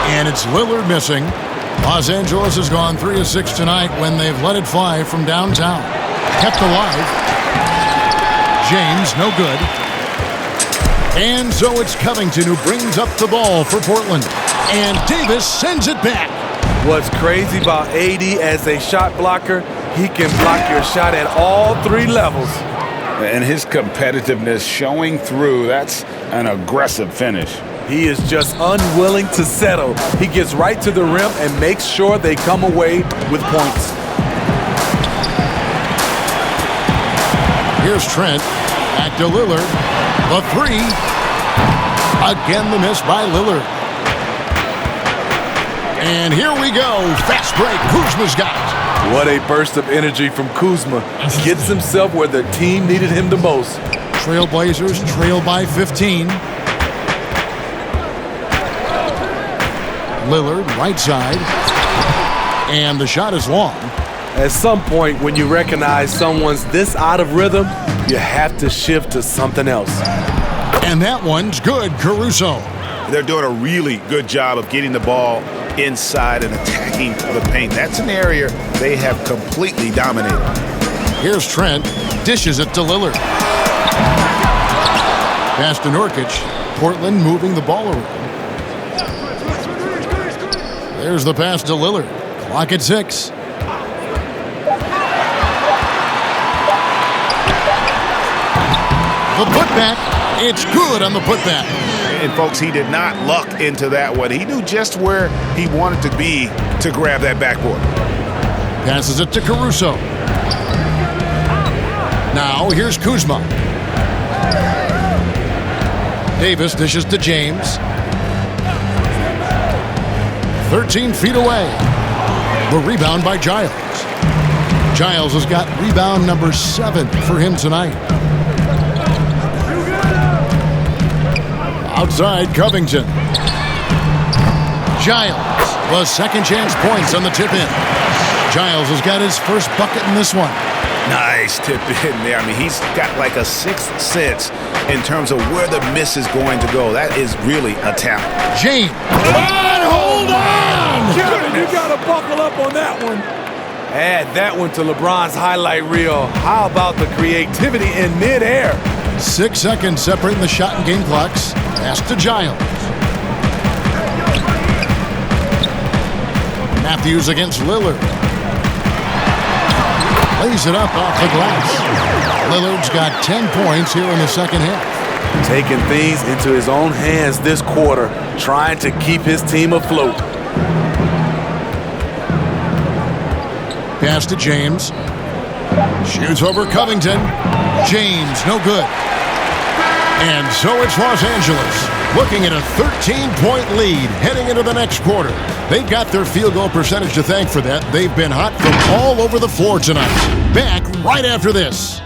And it's Lillard missing. Los Angeles has gone 3 of 6 tonight when they've let it fly from downtown. Kept alive. James, no good. And so it's Covington who brings up the ball for Portland. And Davis sends it back. What's crazy about AD as a shot blocker, he can block your shot at all 3 levels. And his competitiveness showing through. That's an aggressive finish. He is just unwilling to settle. He gets right to the rim and makes sure they come away with points. Here's Trent. Back to Lillard. The 3. Again the miss by Lillard. And here we go. Fast break. Kuzma's got it. What a burst of energy from Kuzma. Gets himself where the team needed him the most. Trailblazers trail by 15. Lillard, right side. And the shot is long. At some point, when you recognize someone's this out of rhythm, you have to shift to something else. And that one's good, Caruso. They're doing a really good job of getting the ball inside and attacking the paint. That's an area they have completely dominated. Here's Trent. Dishes it to Lillard. Pass to Nurkic. Portland moving the ball around. There's the pass to Lillard. Clock at 6. The putback. It's good on the putback. And folks, he did not luck into that one. He knew just where he wanted to be to grab that backboard. Passes it to Caruso. Now here's Kuzma. Davis dishes to James. 13 feet away. The rebound by Giles. Giles has got rebound number 7 for him tonight. Outside, Covington. Giles, the second chance points on the tip-in. Giles has got his first bucket in this one. Nice tip in there. I mean, he's got like a sixth sense in terms of where the miss is going to go. That is really a talent. James. Hold on! Kevin, you got to buckle up on that one. Add that one to LeBron's highlight reel. How about the creativity in midair? 6 seconds separating the shot and game clocks. Pass to Giles. Matthews against Lillard. Lays it up off the glass. Lillard's got 10 points here in the second half. Taking things into his own hands this quarter, trying to keep his team afloat. Pass to James. Shoots over Covington. James, no good. And so it's Los Angeles looking at a 13-point lead heading into the next quarter. They've got their field goal percentage to thank for that. They've been hot from all over the floor tonight. Back right after this.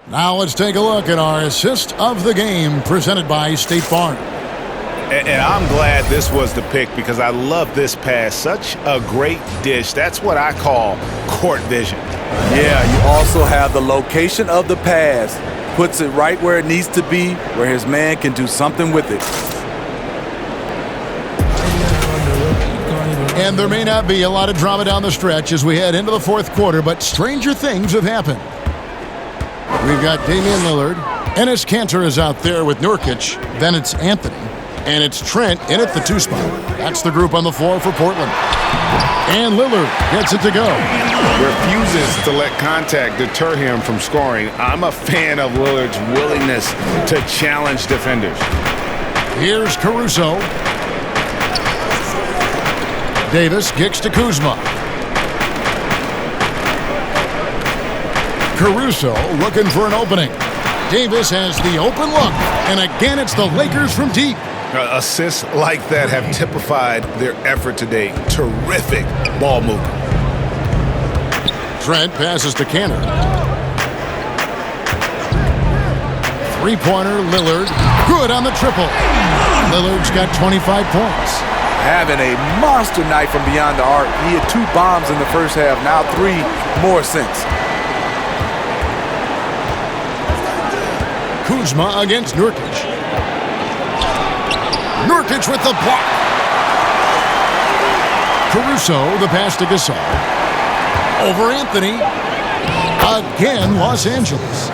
Now let's take a look at our assist of the game presented by State Farm. And I'm glad this was the pick because I love this pass. Such a great dish. That's what I call court vision. Yeah, you also have the location of the pass. Puts it right where it needs to be, where his man can do something with it. And there may not be a lot of drama down the stretch as we head into the fourth quarter, but stranger things have happened. We've got Damian Lillard. Enes Kanter is out there with Nurkic. Then it's Anthony. And it's Trent in at the 2 spot. That's the group on the floor for Portland. And Lillard gets it to go. Refuses to let contact deter him from scoring. I'm a fan of Lillard's willingness to challenge defenders. Here's Caruso. Davis kicks to Kuzma. Caruso looking for an opening. Davis has the open look, and again it's the Lakers from deep. Assists like that have typified their effort today. Terrific ball movement. Trent passes to Kanter. Three-pointer, Lillard. Good on the triple. Lillard's got 25 points. Having a monster night from beyond the arc. He had 2 bombs in the first half, now 3 more since. Kuzma against Nurkic. Nurkic with the block. Caruso, the pass to Gasol. Over Anthony. Again, Los Angeles.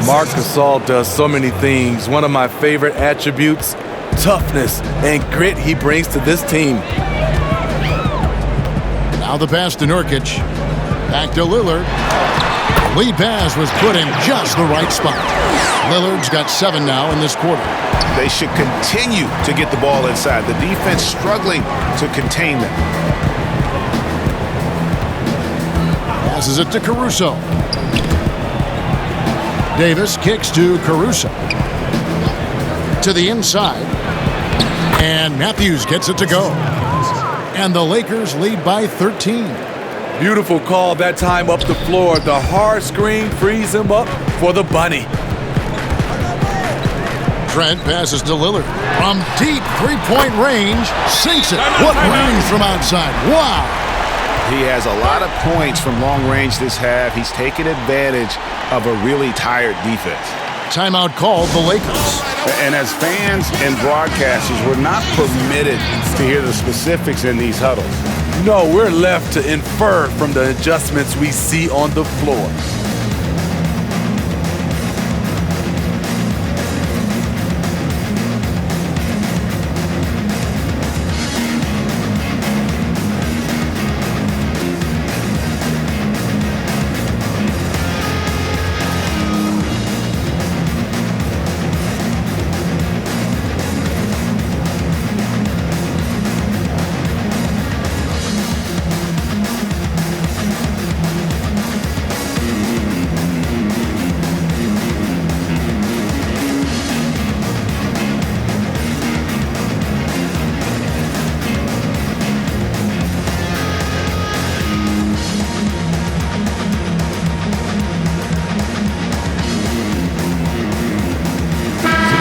Marc Gasol does so many things. One of my favorite attributes, toughness and grit he brings to this team. Now the pass to Nurkic. Back to Lillard. Lead pass was put in just the right spot. Lillard's got 7 now in this quarter. They should continue to get the ball inside. The defense struggling to contain them. Passes it to Caruso. Davis kicks to Caruso. To the inside. And Matthews gets it to go. And the Lakers lead by 13. Beautiful call that time up the floor. The hard screen frees him up for the bunny. Trent passes to Lillard. From deep three-point range, sinks it. What range from outside. Wow. He has a lot of points from long range this half. He's taken advantage of a really tired defense. Timeout called the Lakers. And as fans and broadcasters, we're not permitted to hear the specifics in these huddles. No, we're left to infer from the adjustments we see on the floor.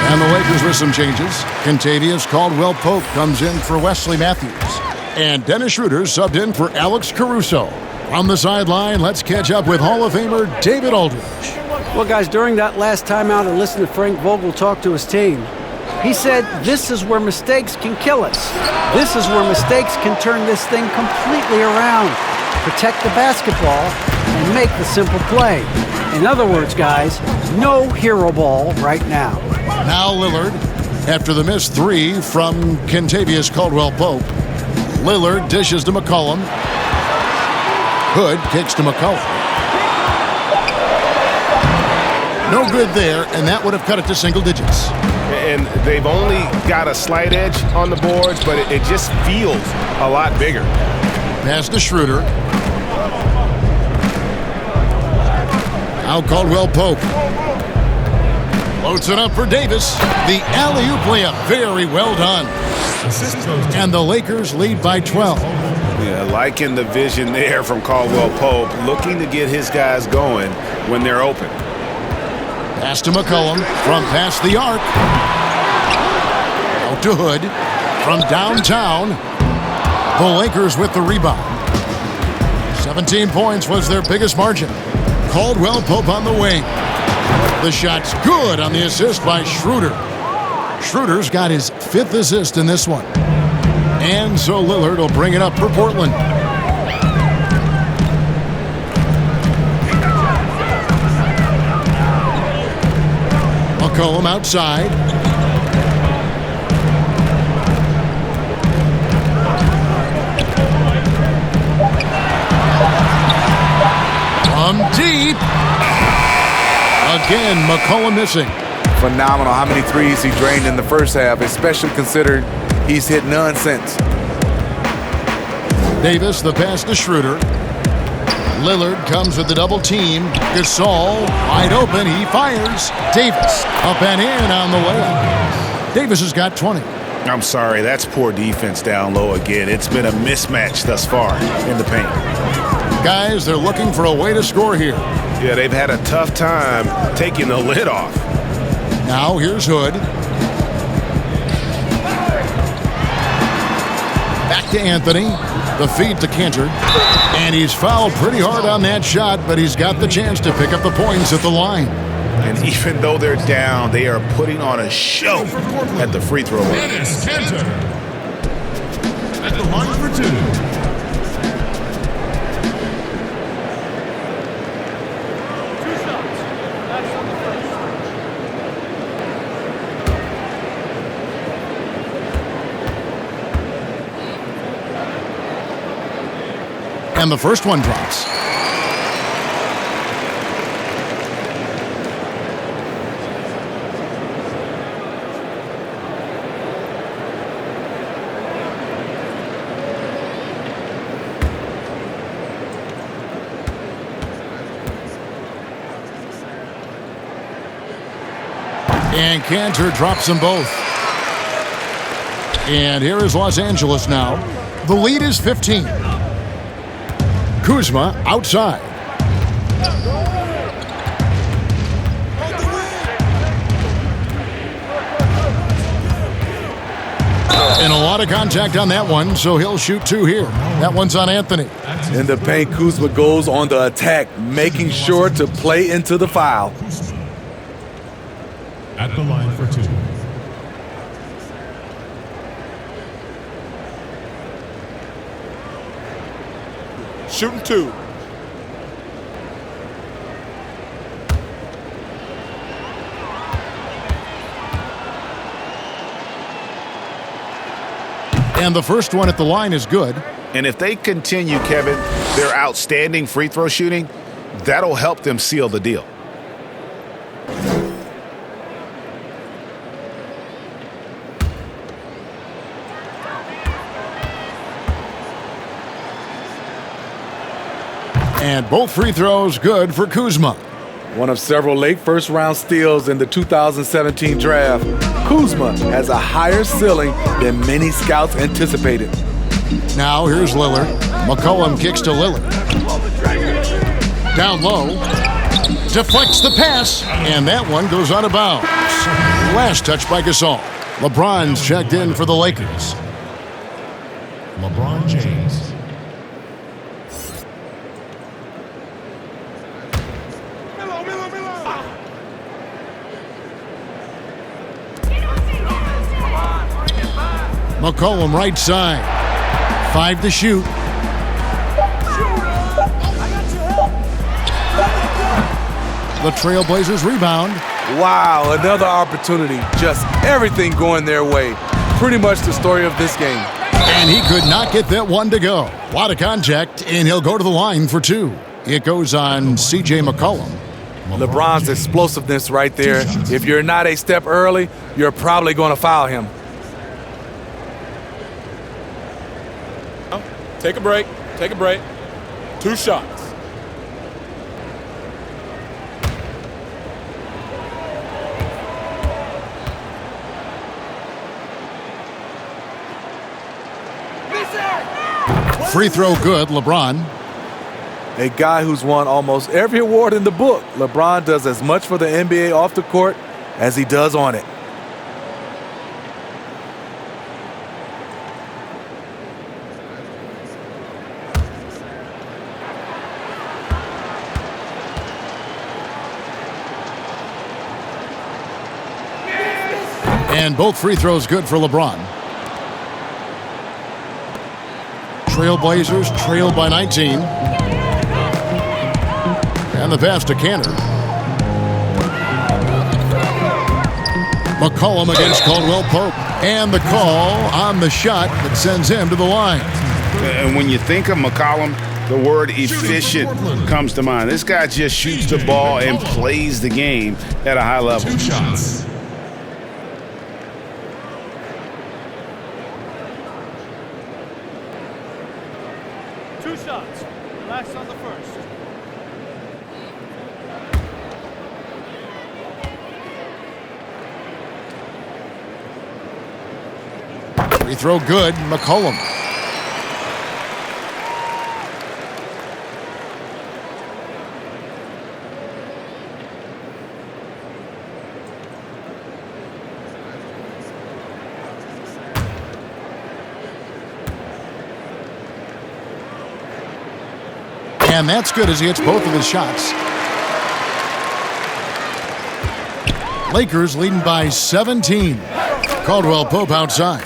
And the Lakers with some changes. Kentavious Caldwell-Pope comes in for Wesley Matthews. And Dennis Schroeder subbed in for Alex Caruso. On the sideline, let's catch up with Hall of Famer David Aldridge. Well, guys, during that last timeout and listened to Frank Vogel talk to his team, he said, this is where mistakes can kill us. This is where mistakes can turn this thing completely around. Protect the basketball and make the simple play. In other words, guys, no hero ball right now. Now Lillard, after the missed 3 from Kentavious Caldwell-Pope. Lillard dishes to McCollum. Hood kicks to McCollum. No good there, and that would have cut it to single digits. And they've only got a slight edge on the boards, but it just feels a lot bigger. Pass to Schroeder. Now Caldwell Pope. Loads it up for Davis. The alley-oop layup. Very well done. And the Lakers lead by 12. Yeah, liking the vision there from Caldwell Pope, looking to get his guys going when they're open. Pass to McCollum from past the arc. Out to Hood from downtown. The Lakers with the rebound. 17 points was their biggest margin. Caldwell Pope on the wing. The shot's good on the assist by Schroeder. Schroeder's got his 5th assist in this one. And so Lillard will bring it up for Portland. McCollum outside. From deep. Again, McCollum missing. Phenomenal how many threes he drained in the first half, especially considering he's hit none since. Davis, the pass to Schroeder. Lillard comes with the double team. Gasol wide open. He fires. Davis up and in on the layup. Davis has got 20. I'm sorry, that's poor defense down low again. It's been a mismatch thus far in the paint. Guys, they're looking for a way to score here. Yeah, they've had a tough time taking the lid off. Now here's Hood. Back to Anthony. The feed to Cantor. And he's fouled pretty hard on that shot, but he's got the chance to pick up the points at the line. And even though they're down, they are putting on a show at the free throw line. Cantor at the line for 2. And the first one drops. And Cantor drops them both. And here is Los Angeles now. The lead is 15. Kuzma outside. And a lot of contact on that one, so he'll shoot 2 here. That one's on Anthony. In the paint, Kuzma goes on the attack, making sure to play into the foul. At the line for 2. Shooting 2. And the first one at the line is good. And if they continue, Kevin, their outstanding free throw shooting, that'll help them seal the deal. And both free throws good for Kuzma. One of several late first-round steals in the 2017 draft, Kuzma has a higher ceiling than many scouts anticipated. Now here's Lillard. McCollum kicks to Lillard. Down low. Deflects the pass. And that one goes out of bounds. Last touch by Gasol. LeBron's checked in for the Lakers. LeBron James. McCollum right side. 5 to shoot. The Trailblazers rebound. Wow, another opportunity. Just everything going their way. Pretty much the story of this game. And he could not get that one to go. A lot of contact, and he'll go to the line for two. It goes on C.J. McCollum. LeBron's explosiveness right there. If you're not a step early, you're probably going to foul him. Take a break. Take a break. 2 shots. Free throw good, LeBron. A guy who's won almost every award in the book. LeBron does as much for the NBA off the court as he does on it. And both free throws good for LeBron. Trailblazers trailed by 19. And the pass to Cantor. McCollum against Caldwell Pope. And the call on the shot that sends him to the line. And when you think of McCollum, the word efficient comes to mind. This guy just shoots the ball and plays the game at a high level. 2 shots. Relax on the first. Free throw good, McCollum. And that's good as he hits both of his shots. Lakers leading by 17. Caldwell Pope outside.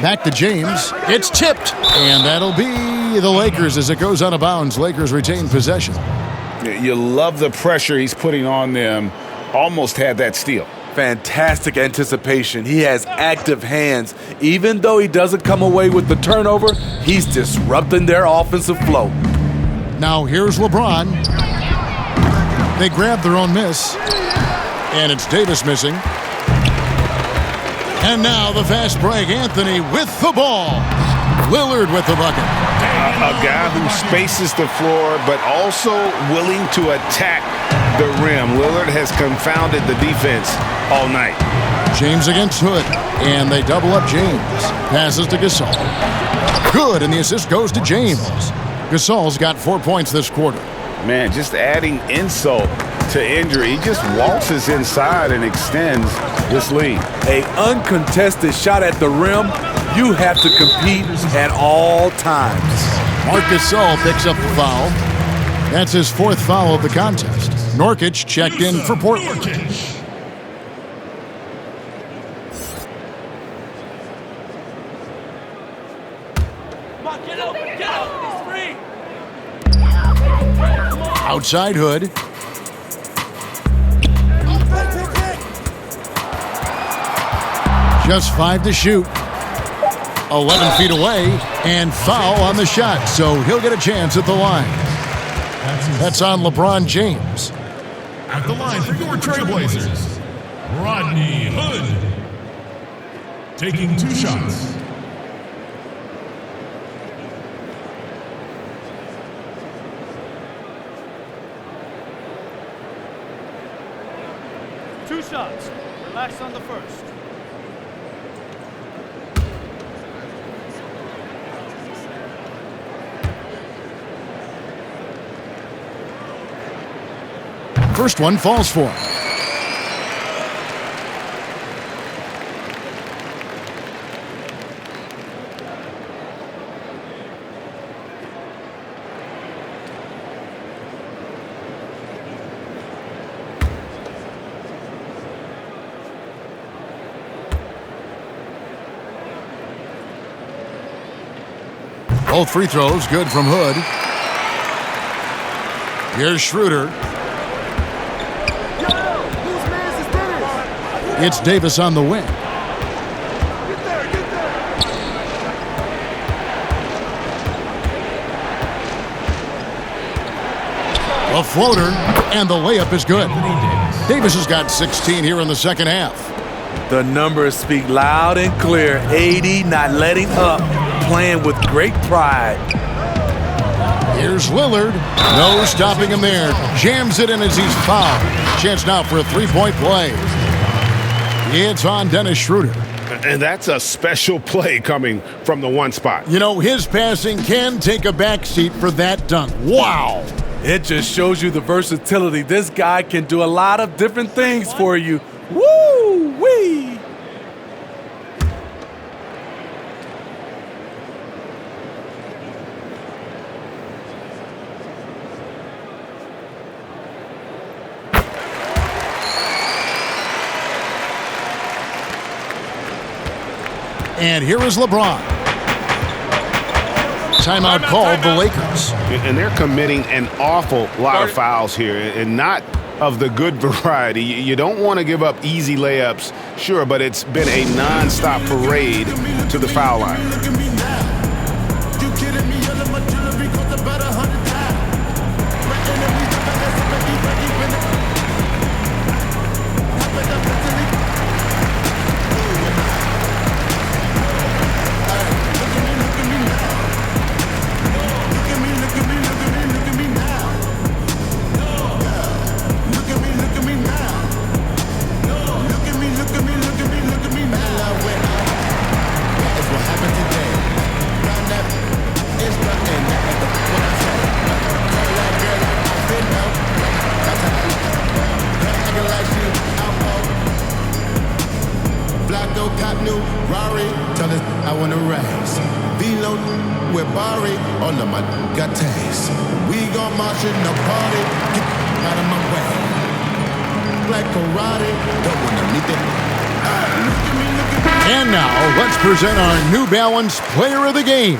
Back to James. It's tipped. And that'll be the Lakers as it goes out of bounds. Lakers retain possession. You love the pressure he's putting on them. Almost had that steal. Fantastic anticipation. He has active hands. Even though he doesn't come away with the turnover, he's disrupting their offensive flow. Now here's LeBron. They grab their own miss. And it's Davis missing. And now the fast break. Anthony with the ball. Lillard with the bucket. A guy who spaces the floor, but also willing to attack the rim. Lillard has confounded the defense all night. James against Hood, and they double up James. Passes to Gasol. Good, and the assist goes to James. Gasol's got 4 points this quarter. Man, just adding insult to injury. He just waltzes inside and extends this lead. An uncontested shot at the rim. You have to compete at all times. Marc Gasol picks up the foul. That's his 4th foul of the contest. Nurkic checked in for Portland. Outside Hood. Just 5 to shoot. 11 feet away, and foul on the shot, so he'll get a chance at the line. That's on LeBron James. At the line for your Trailblazers, Rodney Hood. Taking 2 shots. Two shots. Relax on the first. First one falls for him. Both free throws good from Hood. Here's Schroeder. It's Davis on the wing. A floater, and the layup is good. Davis has got 16 here in the second half. The numbers speak loud and clear. AD not letting up, playing with great pride. Here's Lillard. No stopping him there. Jams it in as he's fouled. Chance now for a three-point play. It's on Dennis Schroeder. And that's a special play coming from the one spot. You know, his passing can take a backseat for that dunk. Wow. It just shows you the versatility. This guy can do a lot of different things for you. Woo-wee! And here is LeBron. Timeout called the Lakers. And they're committing an awful lot of fouls here, and not of the good variety. You don't want to give up easy layups, sure, but it's been a non-stop parade to the foul line. And now, let's present our New Balance Player of the Game,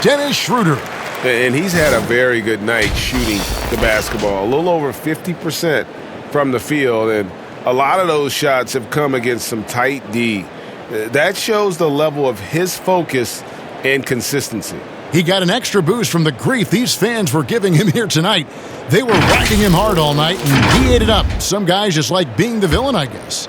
Dennis Schroeder. And he's had a very good night shooting the basketball, a little over 50% from the field, and a lot of those shots have come against some tight D. That shows the level of his focus and consistency. He got an extra boost from the grief these fans were giving him here tonight. They were riding him hard all night, and he ate it up. Some guys just like being the villain, I guess.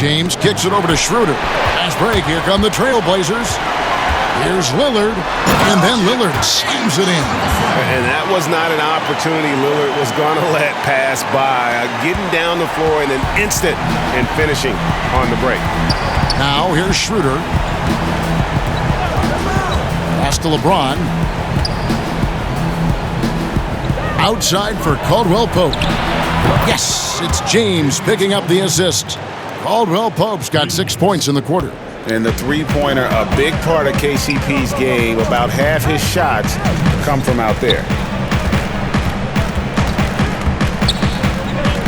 James kicks it over to Schroeder. Fast break. Here come the Trailblazers. Here's Lillard. And then Lillard slams it in. And that was not an opportunity Lillard was going to let pass by. Getting down the floor in an instant and finishing on the break. Now here's Schroeder. Pass to LeBron. Outside for Caldwell Pope. Yes, it's James picking up the assist. Caldwell Pope's got 6 points in the quarter. And the three-pointer, a big part of KCP's game. About half his shots come from out there.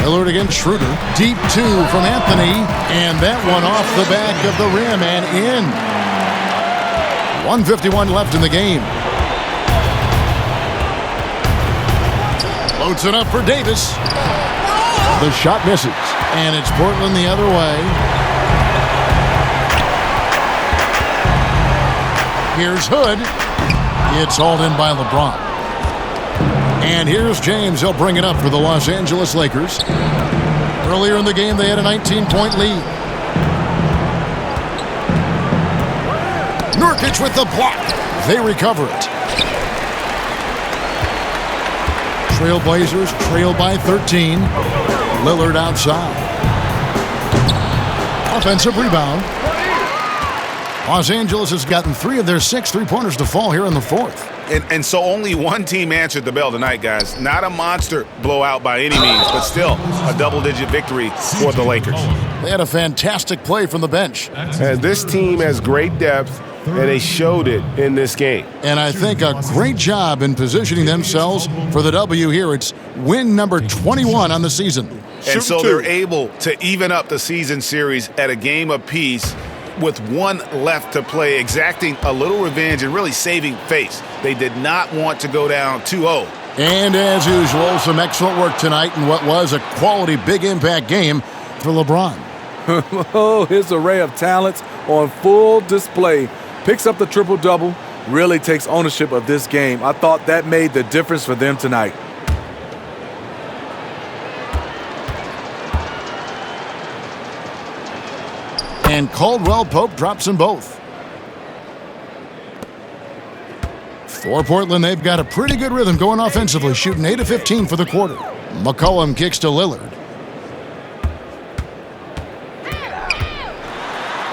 Lillard against Schroeder. Deep two from Anthony. And that one off the back of the rim and in. 1:51 left in the game. Floats it up for Davis. The shot misses. And it's Portland the other way. Here's Hood. It's hauled in by LeBron. And here's James. He'll bring it up for the Los Angeles Lakers. Earlier in the game, they had a 19-point lead. Nurkic with the block. They recover it. Trailblazers trail by 13. Lillard outside. Offensive rebound. Los Angeles has gotten 3 of their 6 three-pointers to fall here in the fourth. And so only one team answered the bell tonight, guys. Not a monster blowout by any means, but still a double-digit victory for the Lakers. They had a fantastic play from the bench. And this team has great depth, and they showed it in this game. And I think a great job in positioning themselves for the W here. It's win number 21 on the season. And so they're able to even up the season series at a game apiece with one left to play, exacting a little revenge and really saving face. They did not want to go down 2-0. And as usual, some excellent work tonight in what was a quality big impact game for LeBron. Oh, his array of talents on full display. Picks up the triple-double, really takes ownership of this game. I thought that made the difference for them tonight. And Caldwell Pope drops them both. For Portland, they've got a pretty good rhythm going offensively, shooting 8 of 15 for the quarter. McCollum kicks to Lillard.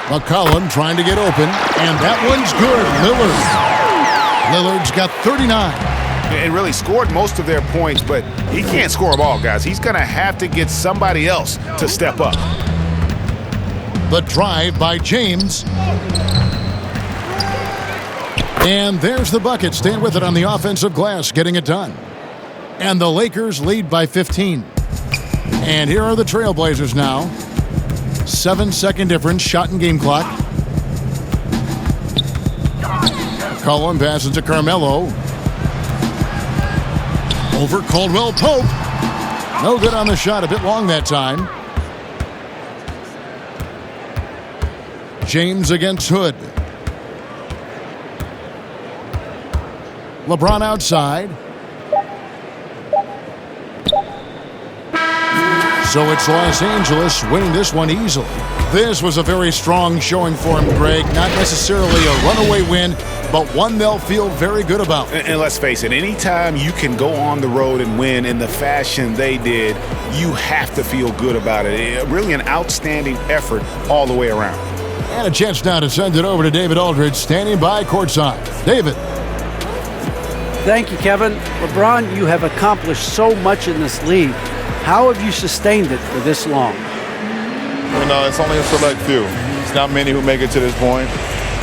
McCollum trying to get open, and that one's good. Lillard's got 39. And really scored most of their points, but he can't score them all, guys. He's going to have to get somebody else to step up. The drive by James. And there's the bucket. Staying with it on the offensive glass, getting it done. And the Lakers lead by 15. And here are the Trailblazers now. 7-second difference, shot and game clock. McCollum passes to Carmelo. Over Caldwell Pope. No good on the shot, a bit long that time. James against Hood. LeBron outside. So it's Los Angeles winning this one easily. This was a very strong showing for him, Greg. Not necessarily a runaway win, but one they'll feel very good about. And let's face it, anytime you can go on the road and win in the fashion they did, you have to feel good about it. Really an outstanding effort all the way around. And a chance now to send it over to David Aldridge, standing by courtside. David. Thank you, Kevin. LeBron, you have accomplished so much in this league. How have you sustained it for this long? You know, it's only a select few. It's not many who make it to this point,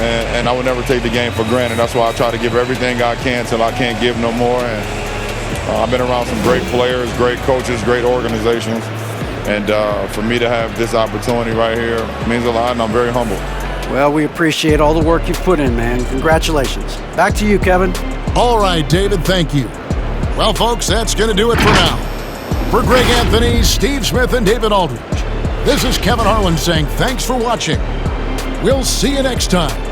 and I would never take the game for granted. That's why I try to give everything I can till I can't give no more. And I've been around some great players, great coaches, great organizations. And for me to have this opportunity right here means a lot, and I'm very humbled. Well, we appreciate all the work you've put in, man. Congratulations. Back to you, Kevin. All right, David, thank you. Well, folks, that's going to do it for now. For Greg Anthony, Steve Smith, and David Aldridge, this is Kevin Harlan saying thanks for watching. We'll see you next time.